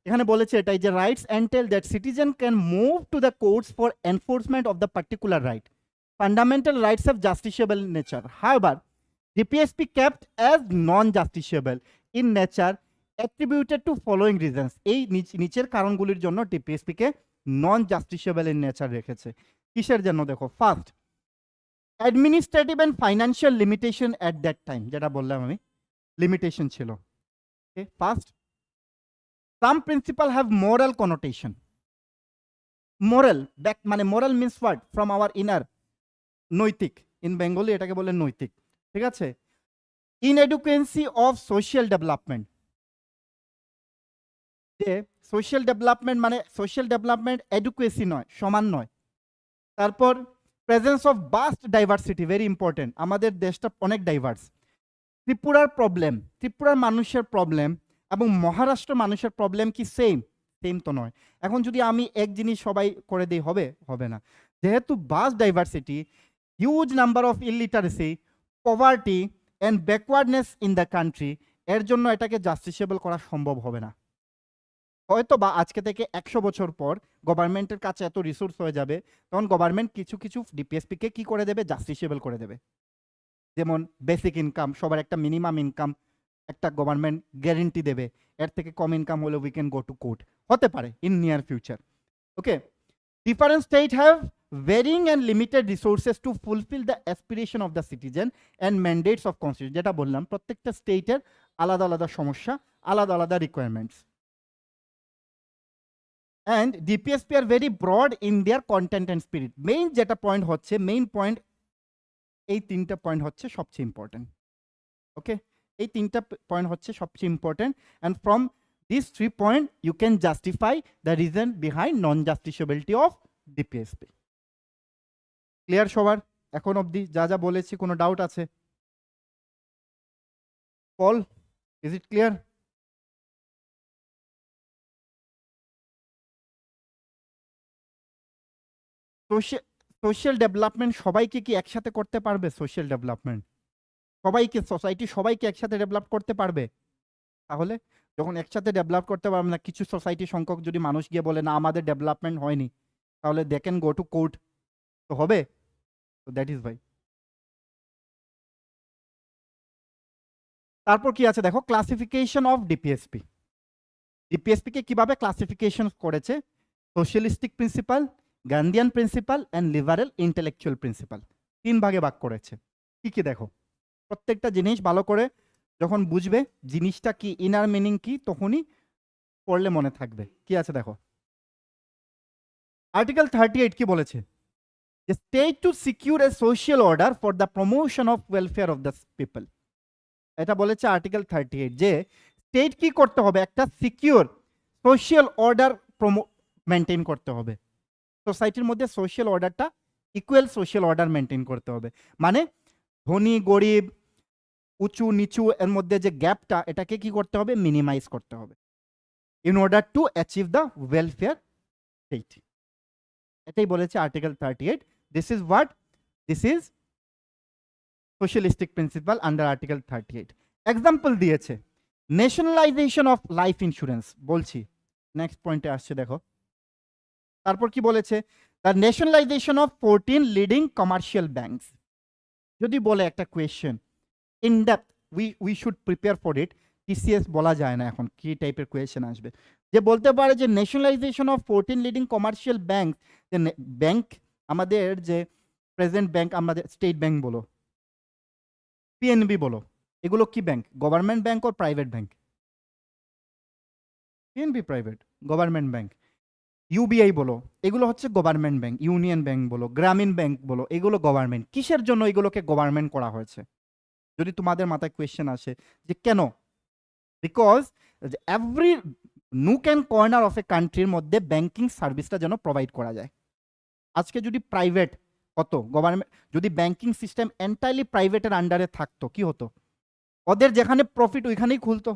এখানে বলেছে এটাই যে rights entail that citizen can move to the courts for enforcement of the particular right. Fundamental rights have justiciable nature. However, DPSP kept as non-justiciable in nature attributed to following reasons. এই নিচের কারণগুলির জন্য DPSP কে non justiciable in nature রেখেছে। কিসের জন্য? দেখো, first, administrative and financial limitation at that time, যেটা বললাম আমি, লিমিটেশন ছিল। First, some principle have moral connotation. Moral মানে moral means what? From our inner, নৈতিক, ইন বেঙ্গলি এটাকে বলে নৈতিক, ঠিক আছে? ইনএডুকেন্সি অফ সোশ্যাল ডেভেলপমেন্ট, যে সোশ্যাল ডেভেলপমেন্ট মানে সোশ্যাল ডেভেলপমেন্ট এডুকেসি নয়, সমান নয়। তারপর presence of vast diversity, very important, আমাদের দেশটা অনেক ডাইভার্স। ত্রিপুরার প্রবলেম, ত্রিপুরার মানুষের প্রবলেম এবং মহারাষ্ট্র মানুষের প্রবলেম কি সেম? সেম তো নয়। এখন যদি আমি এক জিনিস সবাই করে দিই, হবে? হবে না। যেহেতু vast diversity, huge number of illiteracy, poverty and backwardness in the country, এর জন্য এটাকে জাস্টিসেবল করা সম্ভব হবে না। হয়তো বা আজকে থেকে 100 বছর পর গভর্নমেন্টের কাছে এত রিসোর্স হয়ে যাবে, তখন গভর্নমেন্ট কিছু কিছু ডিপিএসপিকে কি করে দেবে? জাস্টিসেবল করে দেবে। যেমন বেসিক ইনকাম, সবার একটা মিনিমাম ইনকাম একটা গভর্নমেন্ট গ্যারেন্টি দেবে, এর থেকে কম ইনকাম হলে we can go to court, হতে পারে in near future. Okay, different state have varying and limited resources to fulfill the aspiration of the citizen and mandates of constitution, যেটা বললাম প্রত্যেকটা স্টেটের আলাদা আলাদা সমস্যা, আলাদা আলাদা requirements. and DPSP are very broad in their content and spirit. Main যেটা পয়েন্ট হচ্ছে, মেইন পয়েন্ট, এই তিনটা পয়েন্ট হচ্ছে সবচেয়ে ইম্পর্টেন্ট। ওকে, এই তিনটা পয়েন্ট হচ্ছে সবচেয়ে important, and from this 3 point you can justify the reason behind non justiciability of DPSP. Clear সবার এখন অবধি যা যা বলেছি? কোনো ডাউট আছে? Paul, is it clear? Social development সবাইকে কি একসাথে করতে পারবে? সোশ্যাল ডেভেলপমেন্ট সবাইকে, সোসাইটি সবাইকে একসাথে ডেভেলপ করতে পারবে? তাহলে যখন একসাথে ডেভেলপ করতে পারবে না, কিছু সোসাইটি সংখ্যক যদি মানুষ গিয়ে বলে না আমাদের ডেভেলপমেন্ট হয়নি, তাহলে they can go to court, তো হবে? তো দ্যাট ইজ ভাই। তারপর কি আছে দেখো, ক্লাসিফিকেশন অফ ডিপিএসপি। ডিপিএসপি কে কিভাবে ক্লাসিফিকেশন করেছে? Socialistic principle, Gandhian principle and liberal intellectual principle, 3 ভাগে ভাগ করেছে। কি কি দেখো, প্রত্যেকটা জিনিস ভালো করে যখন বুঝবে জিনিসটা কি, ইনার মিনিং কি, তখনই পড়লে মনে থাকবে। কি আছে দেখো, আর্টিকেল 38 কি বলেছে? The state to secure a social order for the promotion of welfare of the people. এটা বলেছে আর্টিকেল 38, যে স্টেট কি করতে হবে? একটা সিকিউর সোশ্যাল অর্ডার মেনটেন করতে হবে। সোসাইটির মধ্যে সোশ্যাল অর্ডারটা ইকুয়াল সোশ্যাল অর্ডার মেনটেন করতে হবে। মানে ধনী গরিব উঁচু নিচু এর মধ্যে যে গ্যাপটা, এটাকে কি করতে হবে? মিনিমাইজ করতে হবে in order to achieve the welfare state. এটাই বলেছে article 38। This is what, this is socialistic principal under article 38। Example দিয়েছে ন্যাশনালাইজেশন অফ লাইফ ইন্স্যুরেন্স। বলছি নেক্সট পয়েন্টে আসছে, দেখো তারপর কি বলেছে, the nationalisation of 14 leading commercial banks. যদি বলে একটা question in depth, we should prepare for it. TCS বলা যায় না এখন কি টাইপের কোয়েশ্চেন আসবে, যে বলতে পারে যে nationalisation of 14 leading commercial bank, যে ব্যাংক আমাদের যে প্রেজেন্ট ব্যাংক, আমাদের স্টেট ব্যাংক বলো, পিএনবি বলো, এগুলো কি ব্যাংক? গভর্নমেন্ট ব্যাংক ও private bank? PNB private, government bank. UBI বলো, এগুলো হচ্ছে গভর্নমেন্ট ব্যাংক। ইউনিয়ন ব্যাংক বলো, গ্রামীণ ব্যাংক বলো, এগুলো গভর্নমেন্ট। কিসের জন্য এগুলোকে গভর্নমেন্ট করা হয়েছে? যদি তোমাদের মাথায় কোয়েশ্চেন আসে যে কেন, because every nook and corner of a কান্ট্রির মধ্যে ব্যাংকিং সার্ভিসটা যেন প্রোভাইড করা যায়। আজকে যদি প্রাইভেট হতো, গভর্নমেন্ট যদি ব্যাংকিং সিস্টেম এন্টায়ারলি প্রাইভেটের আন্ডারে থাকতো, কি হতো? ওদের যেখানে প্রফিট ওইখানেই খুলতো।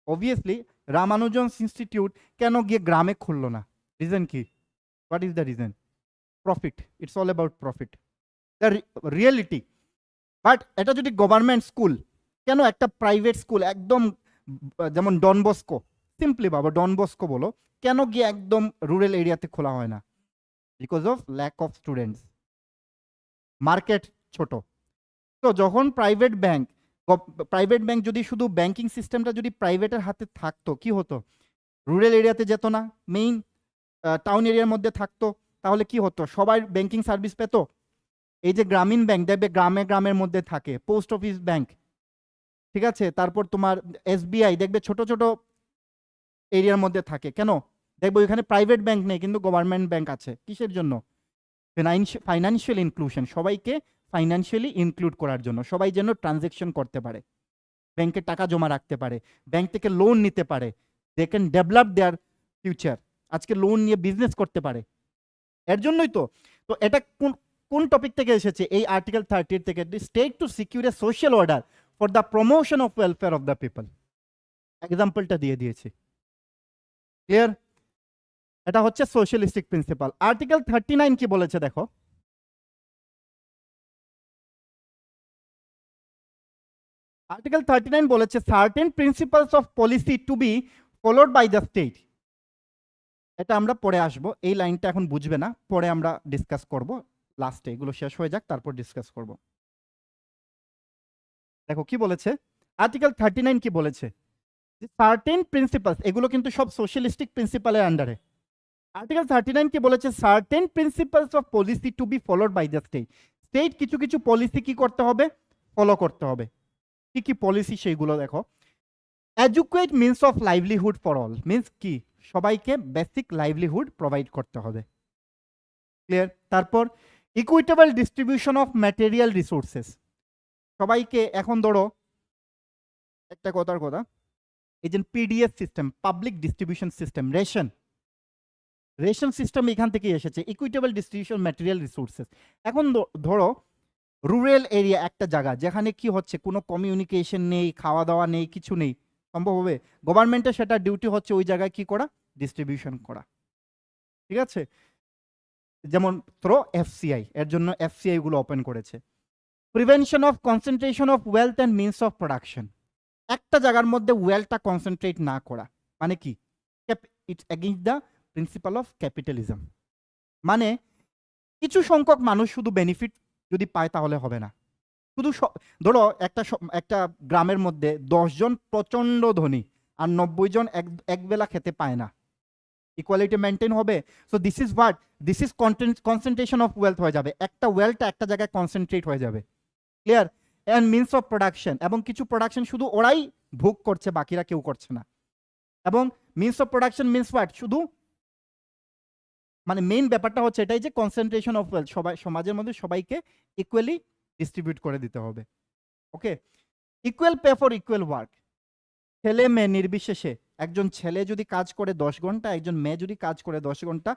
অবভিয়াসলি রামানুজনস ইনস্টিটিউট কেন গিয়ে গ্রামে খুললো না? রিজন কি? What is the reason? Profit. It's all about profit, the reality. But এটা যদি গভর্নমেন্ট স্কুল, কেন একটা প্রাইভেট স্কুল একদম যেমন ডনবস্কো, সিম্পলি বাবা ডনবস্কো বলো, কেন গিয়ে একদম রুরাল এরিয়াতে খোলা হয় না? Because of lack of students, market ছোট। তো যখন প্রাইভেট ব্যাংক যদি শুধু ব্যাংকিং সিস্টেমটা যদি প্রাইভেটের হাতে থাকতো, কি হতো? রুরাল এরিয়াতে যেত না, মেইন টাউন এরিয়ার মধ্যে থাকতো। তাহলে কি হতো? সবাই ব্যাংকিং সার্ভিস পেত। এই যে গ্রামীণ ব্যাংক দেখবে গ্রামে গ্রামের মধ্যে থাকে, পোস্ট অফিস ব্যাংক, ঠিক আছে, তারপর তোমার এসবিআই দেখবে ছোট ছোট এরিয়ার মধ্যে থাকে। কেন? দেখবো ওইখানে প্রাইভেট ব্যাংক নেই কিন্তু গভর্নমেন্ট ব্যাংক আছে। কিসের জন্য? ফাইন্যান্সিয়াল ইনক্লুশন, সবাইকে ফাইন্যান্সিয়ালি ইনক্লুড করার জন্য, সবাই যেন ট্রানজ্যাকশন করতে পারে, ব্যাংকে টাকা জমা রাখতে পারে, ব্যাংক থেকে লোন নিতে পারে, they can develop their future, আজকে লোন নিয়ে বিজনেস করতে পারে। এর জন্যই তো। তো এটা কোন কোন টপিক থেকে এসেছে? এই আর্টিকেল 30 থেকে। State to secure a social order for the promotion of welfare of the people. এক্সাম্পলটা দিয়ে দিয়েছি, ক্লিয়ার? এটা হচ্ছে সোশ্যালিস্টিক প্রিন্সিপাল। আর্টিকেল 39 কি বলেছে দেখো, আর্টিকেল 39 বলেছে certain principles of policy to be followed by the state. এটা আমরা পরে আসবো, এই লাইনটা এখন বুঝবে না, পরে আমরা ডিসকাস করব, লাস্টে এগুলো শেষ হয়ে যাক তারপর ডিসকাস করব। দেখো কি বলেছে আর্টিকেল 39 কি বলেছে, সার্টেন প্রিন্সিপালস, এগুলো কিন্তু সব সোশ্যালিস্টিক প্রিন্সিপালের আন্ডারে। আর্টিকেল 39 কি বলেছে, certain principles of policy to be followed by the state. State কিছু কিছু পলিসি কি করতে হবে? ফলো করতে হবে। কি কি পলিসি সেইগুলো দেখো। Adequate means of livelihood for all, means কি? সবাইকে বেসিক লাইভলিহুড প্রোভাইড করতে হবে, ক্লিয়ার? তারপর equitable distribution of material resources, সবাইকে এখন ধরো একটা কথার কথা, এই যে PDS system, public distribution system, ration system এখান থেকে এসেছে, ইকুইটেবল ডিস্ট্রিবিউশন ম্যাটেরিয়াল রিসোর্সেস। এখন ধরো রুরাল এরিয়া একটা জায়গা যেখানে কি হচ্ছে, কোনো কমিউনিকেশন নেই, খাওয়া দাওয়া নেই, কিছু নেই, সম্ভব হবে? গভর্নমেন্টের সেটা ডিউটি হচ্ছে ওই জায়গায় কি করা? ডিস্ট্রিবিউশন করা, ঠিক আছে? যেমন থ্রো এফসিআই, এর জন্য এফসিআই গুলো ওপেন করেছে। Prevention of concentration of wealth and means of production, একটা জায়গার মধ্যে ওয়েলথটা কনসেন্ট্রেট না করা, মানে কি? It's against the principal of capitalism. মানে কিছু সংখ্যক মানুষ শুধু বেনিফিট যদি পায় তাহলে হবে না। শুধু ধরো একটা গ্রামের মধ্যে 10 জন প্রচন্ড ধনী আর 90 জন এক বেলা খেতে পায় না, ইকুয়ালিটি মেনটেন হবে? So this is what, this is concentration of wealth হয়ে যাবে, একটা ওয়েলথটা একটা জায়গায় কনসেন্ট্রেট হয়ে যাবে, clear? And means of production, এবং কিছু প্রোডাকশন শুধু ওরাই ভোগ করছে, বাকিরা কেউ করছে না। এবং means of production means what, শুধু মানে মেইন ব্যাপারটা হচ্ছে এটাই যে কনসেন্ট্রেশন অফ ওয়েলথ, সবাই সমাজের মধ্যে সবাইকে ইকুয়ালি ডিস্ট্রিবিউট করে দিতে হবে, okay? Equal pay for equal work, ছেলে মেয়ে নির্বিশেষে, একজন ছেলে যদি কাজ করে 10 ঘন্টা, একজন মেয়ে যদি কাজ করে 10 ঘন্টা,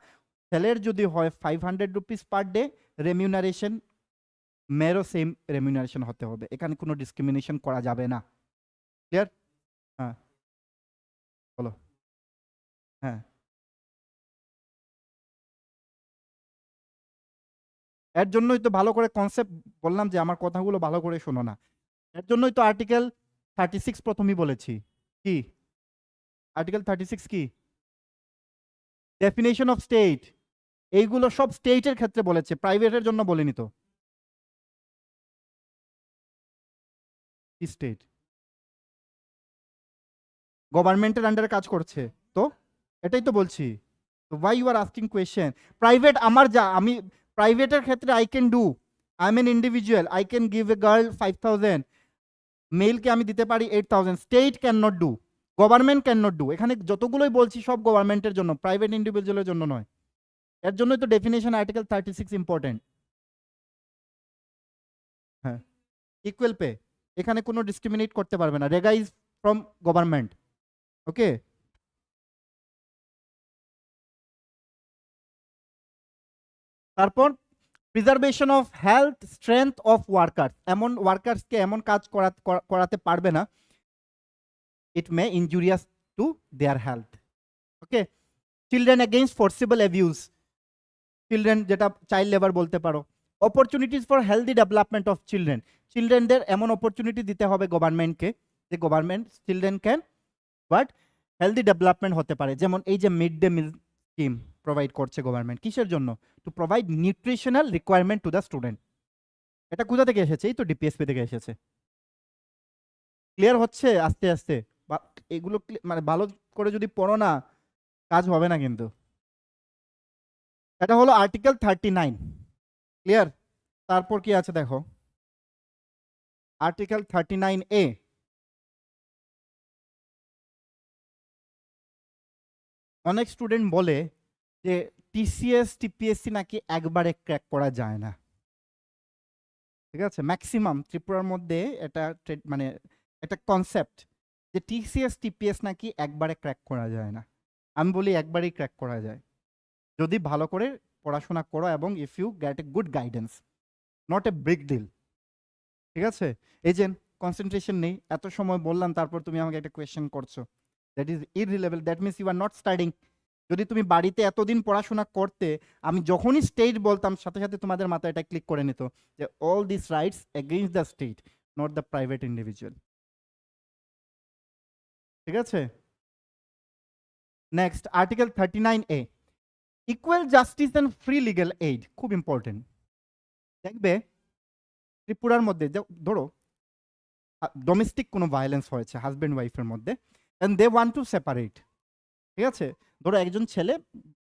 ছেলের যদি হয় 500 রুপিস পার ডে রেমিউনারেশন, মেয়েরও সেম রেমিউনারেশন হতে হবে, এখানে কোনো ডিসক্রিমিনেশন করা যাবে না। ক্লিয়ার? হ্যাঁ বলো। হ্যাঁ, এর জন্যই তো ভালো করে কনসেপ্ট বললাম যে আমার কথাগুলো ভালো করে শোনো না। এর জন্যই তো আর্টিকেল 36 প্রথমেই বলেছি। কি আর্টিকেল 36 কি? Definition of state. এইগুলো সব স্টেটের ক্ষেত্রে বলেছে, প্রাইভেটের জন্য বলিনি তো। স্টেট গভর্নমেন্টের আন্ডারে কাজ করছে তো, এটাই তো বলছি। তো why you are asking question? Private আমার যা, আমি প্রাইভেটের ক্ষেত্রে I can do, I am an individual, I can give a girl 5,000, মেলকে আমি দিতে পারি 8,000। State can not do, government can not do. এখানে যতগুলোই বলছি সব গভর্নমেন্টের জন্য, প্রাইভেট ইন্ডিভিজুয়ালের জন্য নয়। এর জন্যই তো ডেফিনেশন আর্টিকেল 36 ইম্পর্টেন্ট। হ্যাঁ, ইকুয়াল পে, এখানে কোনো ডিসক্রিমিনেট করতে পারবে না, REGA is from government. Okay, তারপর preservation of health strength of workers, এমন ওয়ার্কার্সকে এমন কাজ করাতে পারবে না it may injurious to their health. Okay, children against forcible abuse, children যেটা চাইল্ড লেবার বলতে পারো। Opportunities for healthy development of children, চিলড্রেনদের এমন অপরচুনিটি দিতে হবে গভর্নমেন্টকে যে government children can but healthy development হতে পারে। যেমন এই যে mid day meal scheme provide করছে গভর্নমেন্ট, কিসের জন্য? To provide nutritional requirement to the student. এটা কোথা থেকে এসেছে? এই তো ডিপিএসপি থেকে এসেছে। ক্লিয়ার হচ্ছে আস্তে আস্তে? এগুলো মানে ভালো করে যদি পড়ো না, কাজ হবে না কিন্তু। এটা হলো আর্টিকেল 39। ক্লিয়ার? তারপর কি আছে দেখো, আর্টিকেল 39A। অনেক স্টুডেন্ট বলে যে টিসিএস টিপিএসসি নাকি একবারে ক্র্যাক করা যায় না। ঠিক আছে, ম্যাক্সিমাম ত্রিপুরার মধ্যে এটা মানে একটা কনসেপ্ট যে টিসিএস টিপিএস নাকি একবারে ক্র্যাক করা যায় না। আমি বলি একবারেই ক্র্যাক করা যায়, যদি ভালো করে পড়াশোনা করো এবং if you get a good guidance, not a big deal. ঠিক আছে, এই যে কনসেন্ট্রেশন নেই, এত সময় বললাম, তারপর তুমি আমাকে একটা কোয়েশ্চেন করছো, that is irrelevant, that means you are not studying. যদি তুমি বাড়িতে এতদিন পড়াশোনা করতে, আমি যখনই স্টেট বলতাম সাথে সাথে তোমাদের মাথায় এটা ক্লিক করে নিত যে all this rights against the state, not the private individual. ঠিক আছে, next article 39A, equal justice and free legal aid, খুব ইম্পর্টেন্ট। দেখবে ত্রিপুরার মধ্যে ধরো ডোমেস্টিক কোনো ভায়োলেন্স হয়েছে হাজব্যান্ড ওয়াইফের মধ্যে, and they want to separate. ঠিক আছে, ধরো একজন ছেলে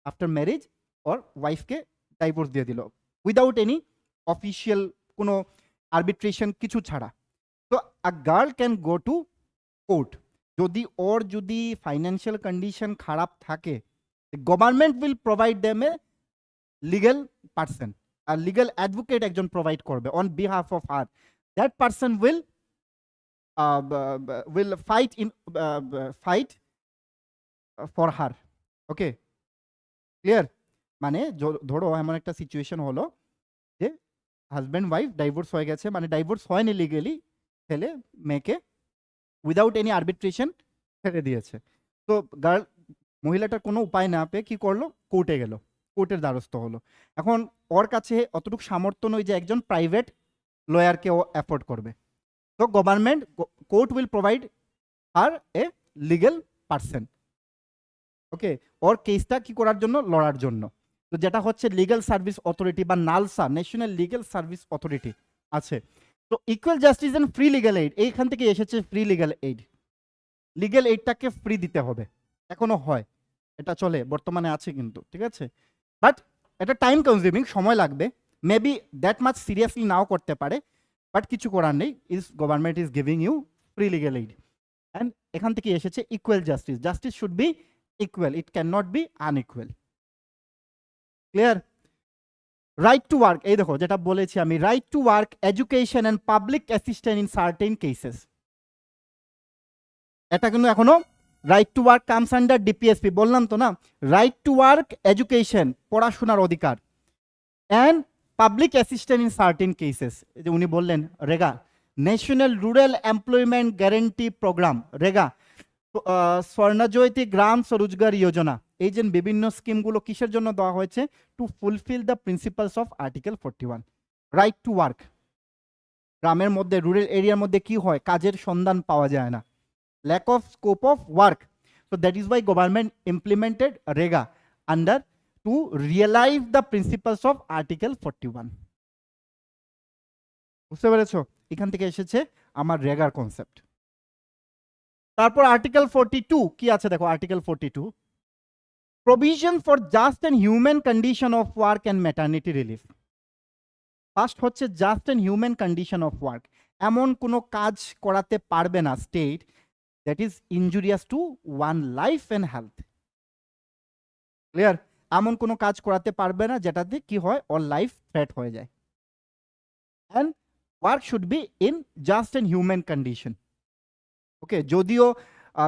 আফটার ম্যারেজ ওর ওয়াইফকে ডাইভোর্স দিয়ে দিল উইদাউট এনি অফিসিয়াল কোনো আরবিট্রেশন কিছু ছাড়া। তো a girl can go to court. যদি ফাইন্যান্সিয়াল কন্ডিশন খারাপ থাকে, government will provide them a legal person, আর লিগ্যাল অ্যাডভোকেট একজন প্রোভাইড করবে on behalf of her. That person will fight for her. Okay, clear? মানে ধরো এমন একটা সিচুয়েশন হলো যে হাজব্যান্ড ওয়াইফ ডাইভোর্স হয়ে গেছে, মানে ডাইভোর্স হয়নি লিগেলি, ছেলে মেয়েকে উইদাউট এনি আরবিট্রেশন ছেড়ে দিয়েছে। তো গার্ল, মহিলাটার কোনো উপায় না পেয়ে কি করলো, কোর্টে গেল, কোর্টের দ্বারস্থ হলো। এখন ওর কাছে অতটুকু সামর্থ্য নয় যে একজন প্রাইভেট লয়ারকে ও অ্যাফোর্ড করবে। তো government, court will provide her a legal person. Okay, ওর কেসটা কি করার জন্য, লড়ার জন্য। তো যেটা হচ্ছে লিগ্যাল সার্ভিস অথরিটি বা NALSA, national legal service authority আছে। তো equal justice and free legal aid, এইখান থেকে এসেছে ফ্রি লিগ্যাল এইড। লিগ্যাল এইডটাকে ফ্রি দিতে হবে, এখনো হয়, এটা চলে, বর্তমানে আছে কিন্তু। ঠিক আছে, বাট এটা টাইম কনজিউমিং, সময় লাগবে, মেবি দ্যাট মাচ সিরিয়াসলি নাও করতে পারে, বাট কিছু করার নেই, government is giving you free legal aid. And এখান থেকে এসেছে equal justice, justice should be equal, it can not be unequal. Clear? Right to work, এই দেখো যেটা বলেছি আমি, right to work, education and public assistance in certain cases. এটা কিন্তু এখনো right to work comes under DPSP, বললাম তো না, রাইট টু ওয়ার্ক, এডুকেশন, পড়াশোনার অধিকার, and public assistant in certain cases, যে উনি বললেন REGA, national rural employment guarantee programme REGA, Swarnajyoti Gram Swarozgar Yojana, এই যে বিভিন্ন স্কিমগুলো কিসের জন্য দেওয়া হয়েছে? To fulfil the principles of article 41, right to work. গ্রামের মধ্যে, রুরাল এরিয়ার মধ্যে কি হয়? কাজের সন্ধান পাওয়া যায় না, lack of scope of work. So that is why government implemented REGA under to realize the principles of Article 41. বুঝতে পেরেছো? এখান থেকে এসেছে আমার রেগার কনসেপ্ট। তারপর আর্টিকেল 42 কি আছে দেখো, article 42 provision for just and human condition of work and maternity relief. First হচ্ছে just and human condition of work, এমন কোনো কাজ করাতে পারবে না state that is injurious to one life and health. Clear? এমন কোনো কাজ করাতে পারবে না যেটাতে কি হয়, অল লাইফ থ্রেট হয়ে যায়। And work should be in just and human condition. Okay, যদিও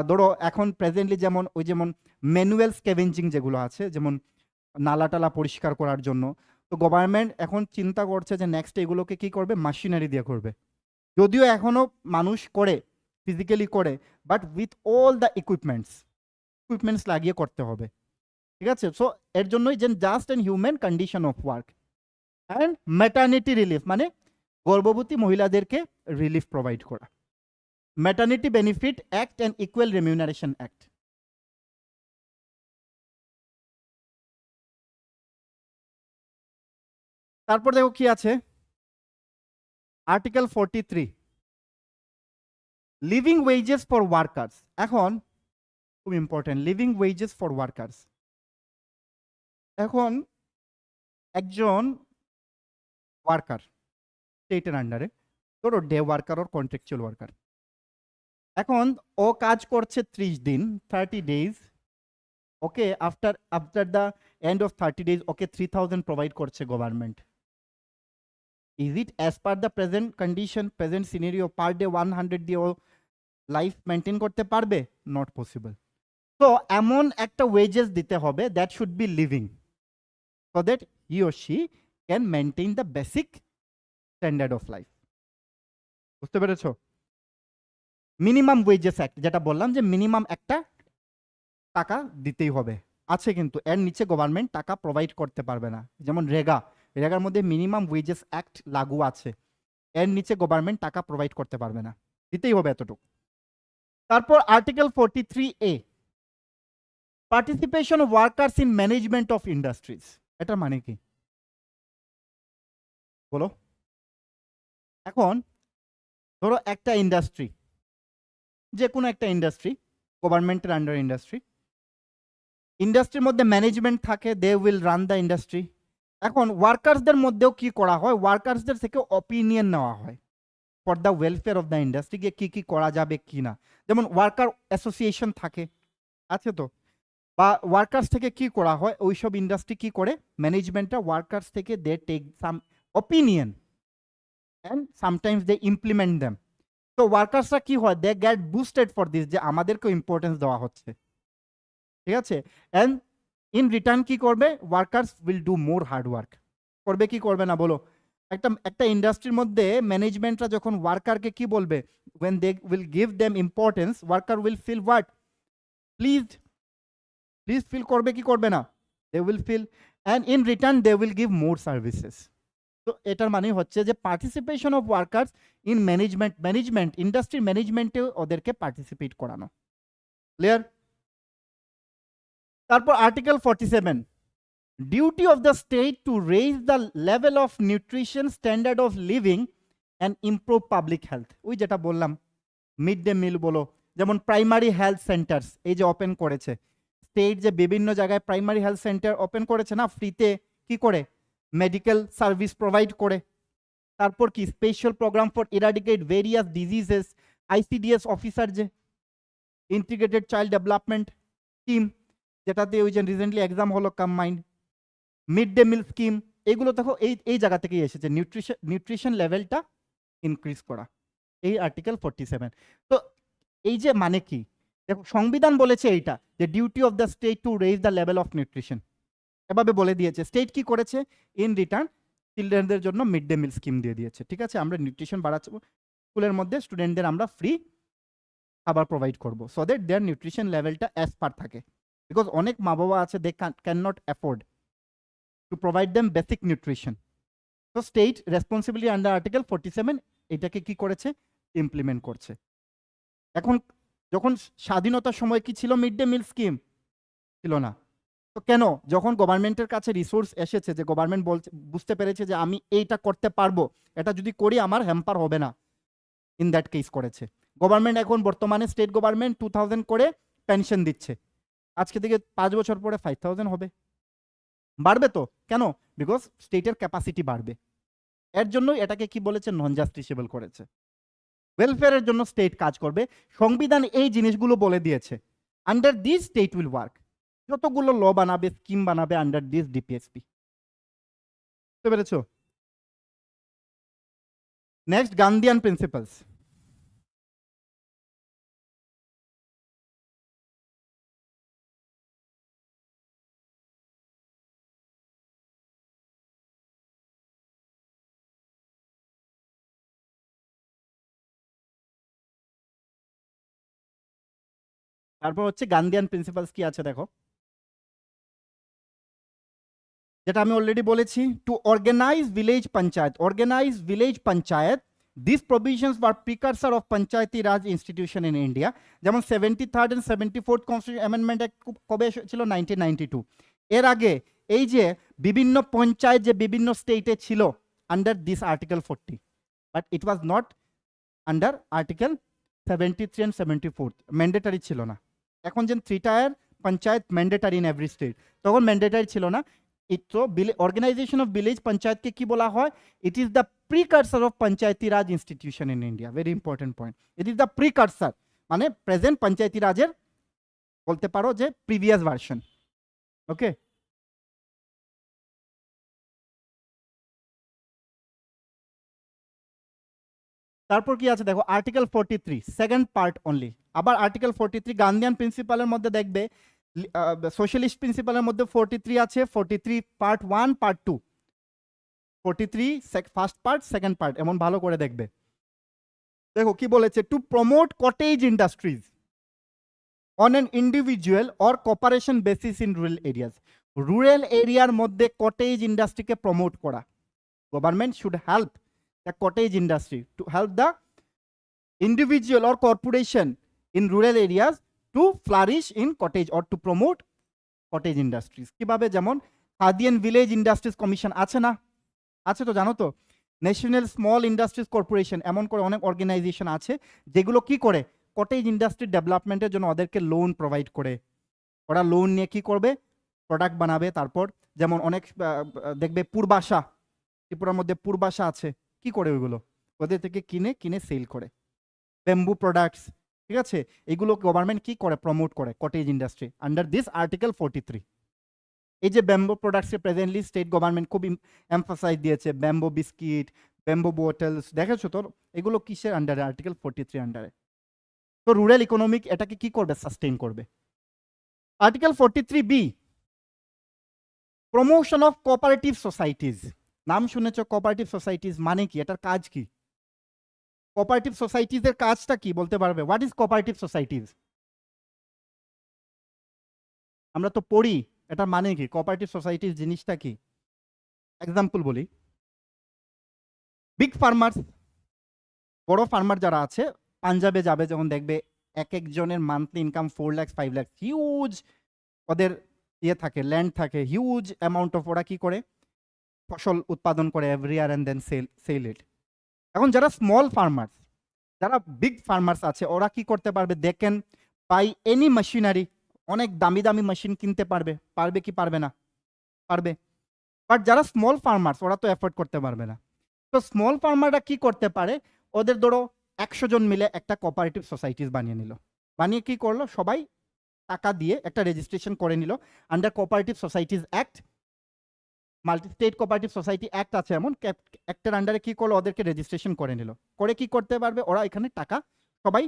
ধরো এখন প্রেজেন্টলি যেমন ওই যেমন ম্যানুয়াল স্ক্যাভেঞ্জিং যেগুলো আছে, যেমন নালা টালা পরিষ্কার করার জন্য, তো গভর্নমেন্ট এখন চিন্তা করছে যে নেক্সট এগুলোকে কি করবে, মেশিনারি দিয়ে করবে। যদিও এখনো মানুষ করে, ফিজিক্যালি করে, but with all the equipments লাগিয়ে করতে হবে। ঠিক আছে? সো এর জন্যই যে just and human condition of work and maternity relief, মানে গর্ভবতী মহিলাদেরকে রিলিফ প্রোভাইড করা। Maternity benefit act and equal remuneration act. তারপর দেখো কি আছে, article 43 living wages for workers. এখন খুব important, living wages for workers. এখন একজন ওয়ার্কার স্টেটের আন্ডারে, ধরো ডে ওয়ার্কার ওর কন্ট্রাকচুয়াল ওয়ার্কার, এখন ও কাজ করছে 30 দিন, 30 days, okay, after the end of 30 days okay 3000 provide করছে government. Is it as per the present condition, present scenario, per day 100 দিয়ে ও লাইফ মেনটেন করতে পারবে? Not possible. তো এমন একটা ওয়েজেস দিতে হবে that should be living, so that he or she can maintain the basic standard of life. বুঝতে পেরেছো? মিনিমাম ওয়েজেস অ্যাক্ট, যেটা বললাম যে মিনিমাম একটা টাকা দিতেই হবে, আছে, কিন্তু এর নিচে গভর্নমেন্ট টাকা প্রোভাইড করতে পারবে না। যেমন রেগার মধ্যে মিনিমাম ওয়েজেস অ্যাক্ট লাগু আছে, এর নিচে গভর্নমেন্ট টাকা প্রোভাইড করতে পারবে না, দিতেই হবে এতটুকু। তারপর article 43A participation of workers in management of industries. এটার মানে কি বলো? এখন ধরো একটা ইন্ডাস্ট্রি, যে কোনো একটা ইন্ডাস্ট্রি, গভর্নমেন্টের আন্ডার ইন্ডাস্ট্রির মধ্যে ম্যানেজমেন্ট থাকে, they will run the industry. এখন ওয়ার্কার্সদের মধ্যেও কি করা হয়, ওয়ার্কার্সদের থেকে অপিনিয়ন নেওয়া হয় for the welfare of the industry, কি কি করা যাবে কি না। যেমন ওয়ার্কার অ্যাসোসিয়েশন থাকে, আছে তো, বা ওয়ার্কার্স থেকে কি করা হয়, ওইসব ইন্ডাস্ট্রি কি করে, ম্যানেজমেন্টটা ওয়ার্কার্স থেকে they take some opinion and sometimes they implement them. তো ওয়ার্কার্সরা কি হয়, they get boosted for this, যে আমাদেরকেও ইম্পর্টেন্স দেওয়া হচ্ছে। ঠিক আছে? অ্যান্ড ইন রিটার্ন কি করবে, workers will do more hard work. করবে কি করবে না বলো? একটা ইন্ডাস্ট্রির মধ্যে ম্যানেজমেন্টরা যখন ওয়ার্কারকে কি বলবে, when they will give them importance, worker will feel what, please feel করবে কি করবে না, they will feel, and in return they will give more services. তো এটার মানে হচ্ছে যে participation of workers in management industry ম্যানেজমেন্টে ওদেরকে পার্টিসিপেট করানো। ক্লিয়ার? তারপর article 47 duty of the state to raise the level of nutrition standard of living and improve public health. ওই যেটা বললাম মিড ডে মিল বলো, যেমন প্রাইমারি হেলথ সেন্টার্স এই যে ওপেন করেছে স্টেট, যে বিভিন্ন জায়গায় প্রাইমারি হেলথ সেন্টার ওপেন করেছে না, ফ্রিতে কি করে মেডিকেল সার্ভিস প্রোভাইড করে। তারপর কি special programme for eradicate various diseases, ICDS officer, যে ইন্টিগ্রেটেড চাইল্ড ডেভেলপমেন্ট স্কিম, যেটাতে ওই যে রিসেন্টলি এক্সাম হলো combined, mid day meal scheme, এগুলো দেখো এই জায়গা থেকেই এসেছে, নিউট্রিশন লেভেলটা ইনক্রিজ করা, এই আর্টিকেল 47। তো এই যে মানে কি দেখো, সংবিধান বলেছে এইটা যে duty of the state to raise the level of nutrition, এভাবে বলে দিয়েছে। স্টেট কি করেছে, ইন রিটার্ন চিলড্রেনদের জন্য মিড ডে মিল স্কিম দিয়ে দিয়েছে, ঠিক আছে, আমরা নিউট্রিশন বাড়াচ্ছি, স্কুলের মধ্যে স্টুডেন্টদের আমরা ফ্রি খাবার প্রোভাইড করবো, সো দ্যাট দেয়ার নিউট্রিশন লেভেলটা অ্যাজ পার থাকে, বিকজ অনেক মা বাবা আছে they can not afford to provide them basic nutrition. তো স্টেট রেসপন্সিবিলিটি আন্ডার আর্টিকেল 47 এটাকে কি করেছে, ইমপ্লিমেন্ট করছে। এখন যখন স্বাধীনতার সময় কি ছিল মিড ডে মিল স্কিম? ছিল না। তো কেন? যখন গভর্নমেন্টের কাছে রিসোর্স এসেছে, যে গভর্নমেন্ট বলছে, বুঝতে পেরেছে যে আমি এইটা করতে পারবো, এটা যদি করি আমার হ্যাম্পার হবে না, ইন দ্যাট কেস করেছে গভর্নমেন্ট। এখন বর্তমানে স্টেট গভর্নমেন্ট 2000 করে পেনশন দিচ্ছে, আজকে থেকে 5 বছর পরে 5000 হবে, বাড়বে তো। কেন? বিকজ স্টেটের ক্যাপাসিটি বাড়বে। এর জন্য এটাকে কি বলেছে, নন জাস্টিসেবল করেছে। ওয়েলফেয়ারের জন্য স্টেট কাজ করবে, সংবিধান এই জিনিসগুলো বলে দিয়েছে। Under this state will work, যতগুলো ল বানাবে, স্কিম বানাবে, আন্ডার দিস ডিপিএসপি। বুঝতে পেরেছো? Next, Gandhian principles. তারপর হচ্ছে গান্ধীয়ান প্রিন্সিপালস কি আছে দেখো, যেটা আমি অলরেডি বলেছি, to organise village panchayat, this provisions were precursor of panchayati raj institution in India. যেমন 73rd and 74th constitution amendment কবে ছিল, 1992। এর আগে এই যে বিভিন্ন পঞ্চায়েত যে বিভিন্ন স্টেটে ছিল under this article 40, but it was not under article 73 and 74, mandatory ছিল না। এখন যে 3 tyre panchayat mandatory in every state, তখন ম্যান্ডেটারি ছিল না। অর্গানাইজেশন অফ ভিলেজ পঞ্চায়েতকে কি বলা হয়? It is the precursor of panchayati raj institution in India. Very important point, it is the precursor, মানে প্রেজেন্ট পঞ্চায়েতি রাজের বলতে পারো যে প্রিভিয়াস ভার্সন। ওকে, তারপর কি আছে দেখো, আর্টিকেল 43 সেকেন্ড পার্ট অনলি। আবার আর্টিকেল 43 গান্ধীয়ান প্রিন্সিপালের মধ্যে দেখবে, সোশ্যালিস্ট প্রিন্সিপালের মধ্যে 43 আছে, 43 part 1 part 2, 43 first part second part, এমন ভালো করে দেখবে। দেখো কি বলেছে, to promote cottage industries on an individual or cooperation basis in rural areas. Rural এরিয়ার মধ্যে কটেজ ইন্ডাস্ট্রিকে প্রমোট করা, government should help the cottage industry to help the individual or corporation in rural areas to flourish in cottage or to promote cottage industries. কিভাবে? যেমন Khadi and village industries commission আছে না, আছে তো, জানো তো, ন্যাশনাল স্মল ইন্ডাস্ট্রিজ কর্পোরেশন, এমন করে অনেক অর্গানাইজেশন আছে যেগুলো কি করে কটেজ ইন্ডাস্ট্রি ডেভেলপমেন্টের জন্য ওদেরকে লোন প্রোভাইড করে। ওরা লোন নিয়ে কি করবে, প্রোডাক্ট বানাবে। তারপর যেমন অনেক দেখবে পূর্বাশা, ত্রিপুরার মধ্যে পূর্বাশা আছে, কি করে ওইগুলো ওদের থেকে কিনে কিনে সেল করে। ব্যাম্বু প্রোডাক্টস, ঠিক আছে, এগুলো গভর্নমেন্ট কি করে, প্রমোট করে cottage industry under this article 43। এই যে ব্যাম্বু প্রোডাক্টসে প্রেজেন্টলি স্টেট গভর্নমেন্ট খুব এমফাসাইজ দিয়েছে, ব্যাম্বু বিস্কিট, ব্যাম্বু বোটলস, দেখেছো তো, এগুলো কিসের আন্ডারে, আর্টিকেল 43 আন্ডারে। তো রুরাল ইকোনমিক এটাকে কি করবে, সাস্টেইন করবে। Article 43B, promotion of cooperative societies. নাম শুনেছো কোঅপারেটিভ সোসাইটিজ, মানে কি, এটার কাজ কি? কোঅপারেটিভ সোসাইটিজের কাজটা কি বলতে পারবে? What is cooperative societies? আমরা তো পড়ি, এটার মানে কি, কোঅপারেটিভ সোসাইটিজ জিনিসটা কি? এক্সাম্পল বলি, বিগ ফার্মার্স, বড় ফার্মার যারা আছে, পাঞ্জাবে যাবে যখন দেখবে এক একজনের monthly income 4 lakh 5 lakh, huge ওদের ইয়ে থাকে, ল্যান্ড থাকে, হিউজ অ্যামাউন্ট অফ, ওরা কি করে ফসল উৎপাদন করে every year and then sell it. এখন যারা স্মল ফার্মার্স, যারা বিগ ফার্মার্স আছে, ওরা কি করতে পারবে, they can buy any machinery, অনেক দামি দামি মেশিন কিনতে পারবে, পারবে কি পারবে না? পারবে। বাট যারা স্মল ফার্মার্স ওরা তো এফোর্ড করতে পারবে না। তো স্মল ফার্মাররা কি করতে পারে, ওদের ধরো 100 জন মিলে একটা কোঅপারেটিভ সোসাইটিস বানিয়ে নিল, বানিয়ে কি করলো, সবাই টাকা দিয়ে একটা রেজিস্ট্রেশন করে নিল under cooperative societies act, multi state cooperative society act আছে, এমন অ্যাক্টের আন্ডারে কি করলো, ওদেরকে রেজিস্ট্রেশন করে নিল, করে কি করতে পারবে, ওরা এখানে টাকা সবাই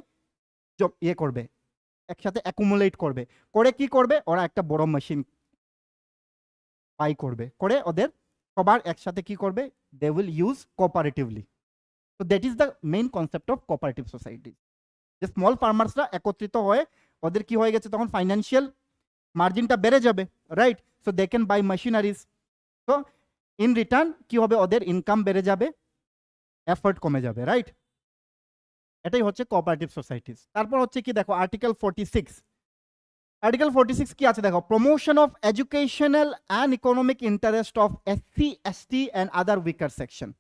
ইয়ে করবে, একসাথে অ্যাকুমুলেট করবে, করে কি করবে, ওরা একটা বড় মেশিন বাই করবে, করে ওদের সবার একসাথে কি করবে, দে উইল ইউজ কোঅপারেটিভলি। তো that is the main concept of cooperative society, যে স্মল ফার্মার্সরা একত্রিত হয়ে ওদের কি হয়ে গেছে তখন ফাইন্যান্সিয়াল মার্জিনটা বেড়ে যাবে, right? So they can buy machineries. তো ইন রিটার্ন কি হবে, ওদের ইনকাম বেড়ে যাবে, এফর্ট কমে যাবে, রাইট? এটাই হচ্ছে কোঅপারেটিভ সোসাইটিস। তারপর হচ্ছে কি দেখো আর্টিকেল 46। আর্টিকেল 46 কি আছে দেখো, promotion of educational and economic interest of SC ST and other weaker section.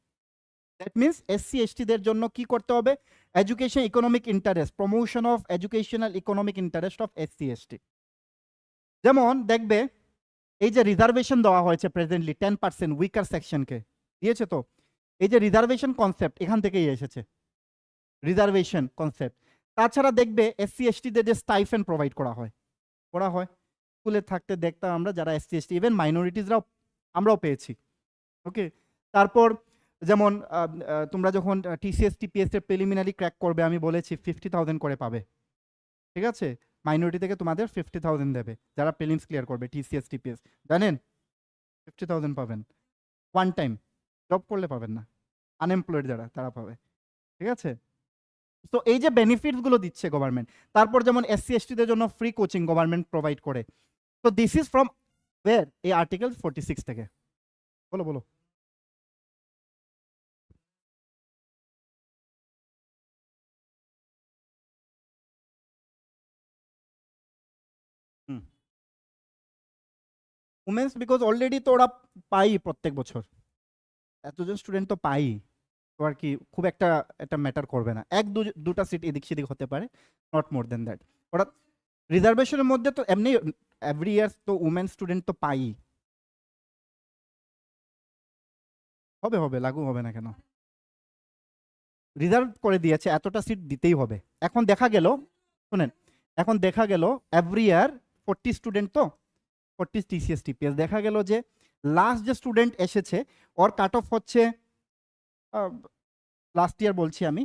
That means SC এসটিদের জন্য কি করতে হবে, education economic interest, promotion of educational economic interest of SC ST. যেমন দেখবে এই যে রিজার্ভেশন দেওয়া হয়েছে প্রেজেন্টলি 10% উইকার সেকশনকে দিয়েছে, তো এই যে রিজার্ভেশন কনসেপ্ট এখান থেকেই এসেছে, রিজার্ভেশন কনসেপ্ট। তাছাড়া দেখবে এসসি এসটিদের যে স্টাইফেন প্রোভাইড করা হয় স্কুলে থাকতে দেখতাম আমরা, যারা এসসি এসটি ইভেন মাইনরিটিসরাও আমরাও পেয়েছি, ওকে। তারপর যেমন তোমরা যখন টিসিএস টিপিএস এর প্রিলিমিনারি ক্র্যাক করবে, আমি বলেছি 50,000 করে পাবে, ঠিক আছে? মাইনরিটি থেকে তোমাদের 50,000 দেবে যারা প্রিলিমস ক্লিয়ার করবে টিসিএস টিপিএস, জানেন? 50,000 পাবেন ওয়ান টাইম, জব করলে পাবেন না, আনএমপ্লয়েড যারা তারা পাবে, ঠিক আছে? তো এই যে বেনিফিটস গুলো দিচ্ছে গভর্নমেন্ট। তারপর যেমন এসসি এসটিদের জন্য ফ্রি কোচিং গভর্নমেন্ট প্রোভাইড করে। তো দিস ইজ ফ্রম ওয়্যার, এই আর্টিকেল 46 থেকে। বলো বলো। হুম, উমেন্স বিকজ অলরেডি তো ওরা পাই প্রত্যেক বছর, এতজন স্টুডেন্ট তো পাই, তো আর কি খুব একটা এটা ম্যাটার করবে না, দুটা সিট এদিক সেদিক হতে পারে, নট মোর দেন দ্যাট। ওরা রিজার্ভেশনের মধ্যে তো এমনি এভরি ইয়ার তো উমেন স্টুডেন্ট তো পাই, হবে হবে লাগু হবে না কেন, রিজার্ভ করে দিয়েছে, এতটা সিট দিতেই হবে। এখন দেখা গেল, শুনেন, এখন দেখা গেল এভরি ইয়ার 40 স্টুডেন্ট, তো 40 টিসিএস টিপিএস, দেখা গেল যে লাস্ট যে স্টুডেন্ট এসেছে ওর কাট অফ হচ্ছে, লাস্ট ইয়ার বলছি আমি,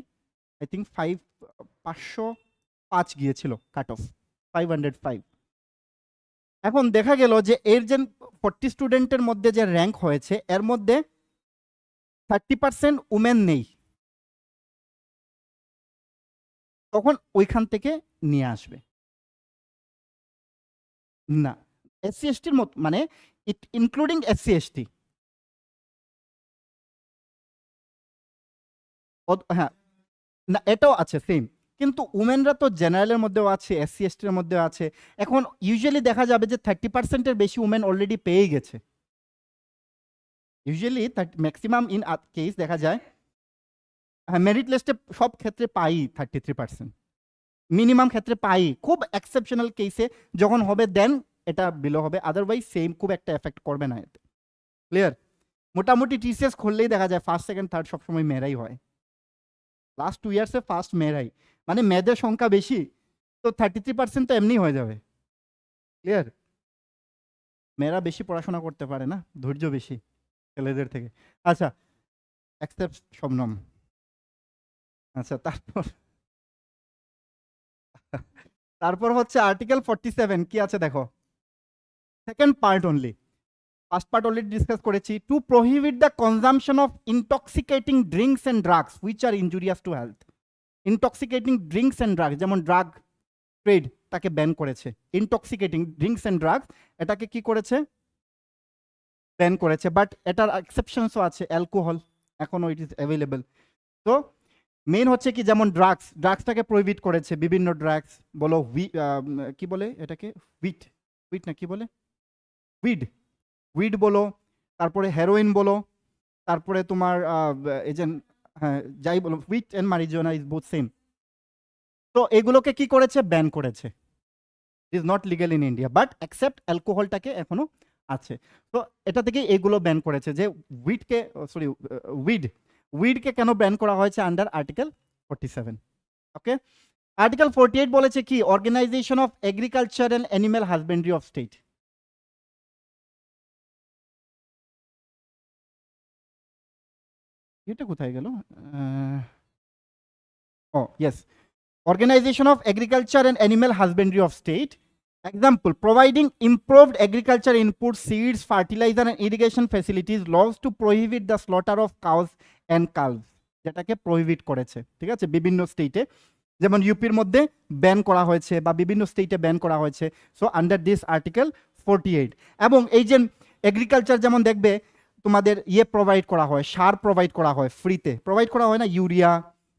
আই থিঙ্ক 505 গিয়েছিল কাট অফ, 505। এখন দেখা গেল যে এর যে 40 স্টুডেন্টের মধ্যে যে র্যাঙ্ক হয়েছে এর মধ্যে 30% উমেন নেই, তখন ওইখান থেকে নিয়ে আসবে না, এসসি এসটির মত মানে ইট ইনক্লুডিং এসসি এসটি, হ্যাঁ, না এটাও আছে সেম, কিন্তু উমেনরা তো জেনারেলের মধ্যেও আছে, এসসি এসটির মধ্যেও আছে। এখন ইউজুয়ালি দেখা যাবে যে 30%-এর বেশি উমেন অলরেডি পেয়ে গেছে, ইউজুয়ালি ম্যাক্সিমাম ইন কেস দেখা যায়, হ্যাঁ মেরিট লিস্টে সব ক্ষেত্রে পাই 33%, মিনিমাম ক্ষেত্রে পাই, খুব এক্সেপশনাল কেসে যখন হবে দেন এটা বিলো হবে, আদারওয়াইজ সেম খুব একটা এফেক্ট করবে না এতে, ক্লিয়ার? মোটামুটি টিসিএস খুললেই দেখা যায় ফার্স্ট সেকেন্ড থার্ড সবসময় মেয়েরাই হয়, লাস্ট 2 ইয়ার্সে ফার্স্ট মেয়েরাই, মানে মেয়েদের সংখ্যা বেশি, তো 33% তো এমনি হয়ে যাবে, ক্লিয়ার? মেয়েরা বেশি পড়াশোনা করতে পারে না, ধৈর্য বেশি ছেলেদের থেকে। আচ্ছা, অ্যাকসেপ্ট শবনম। আচ্ছা, তারপর তারপর হচ্ছে আর্টিকেল 47 কি আছে দেখো, second part only, first part already discuss করেছি, to prohibit the consumption of intoxicating drinks and drugs which are injurious to health. Intoxicating drinks and drugs, যেমন ড্রাগ ট্রেড তাকে ব্যান করেছে, ইনটক্সিকেটিং ড্রিঙ্কস অ্যান্ড ড্রাগস এটাকে কি করেছে, ban করেছে, but এটার এক্সেপশনসও আছে, অ্যালকোহল এখনো ইট ইজ অ্যাভেলেবল। তো মেইন হচ্ছে কি, যেমন ড্রাগসটাকে প্রহিবিট করেছে, বিভিন্ন ড্রাগস বলো, কি বলে এটাকে, হুইট হুইট না কি বলে, উইড উইড বলো, তারপরে হেরোইন বলো, তারপরে তোমার এজেন্ট, হ্যাঁ যাই বলো, wheat and marijuana is both same. তো এগুলোকে কি করেছে, ব্যান করেছে, is not legal in India, but accept অ্যালকোহলটাকে এখনো আছে। তো এটা থেকে এগুলো ব্যান করেছে, যে উইডকে কেন ব্যান করা হয়েছে আন্ডার আর্টিকেল 47, ওকে। আর্টিকেল 48 বলেছে কি, organisation of agriculture and animal husbandry of state. এটা কোথায় গেল, ও yes, Organization of Agriculture and Animal Husbandry of State Example, providing improved agriculture input, seeds, fertilizer and irrigation facilities, laws to prohibit the slaughter of cows and calves, যেটাকে prohibit করেছে, ঠিক আছে, বিভিন্ন স্টেটে, যেমন ইউপির মধ্যে ব্যান করা হয়েছে বা বিভিন্ন স্টেটে ব্যান করা হয়েছে। সো আন্ডার দিস আর্টিকেল 48, এবং এই যে এগ্রিকালচার যেমন দেখবে তোমাদের ইয়ে প্রোভাইড করা হয়, সার প্রোভাইড করা হয়, ফ্রিতে প্রোভাইড করা হয় না, ইউরিয়া,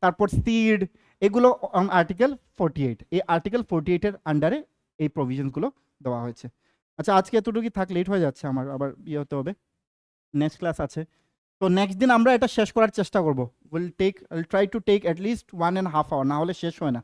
তারপর সিড, এগুলো আর্টিকেল 48, এই আর্টিকেল 48 এর আন্ডারে এই প্রভিশনগুলো দেওয়া হয়েছে। আচ্ছা, আজকে এতটুকুই থাক, লেট হয়ে যাচ্ছে আমার, আবার ইয়ে হতে হবে, নেক্সট ক্লাস আছে। তো নেক্সট দিন আমরা এটা শেষ করার চেষ্টা করবো। Will try to take at least 1.5 hour, না হলে শেষ হয় না।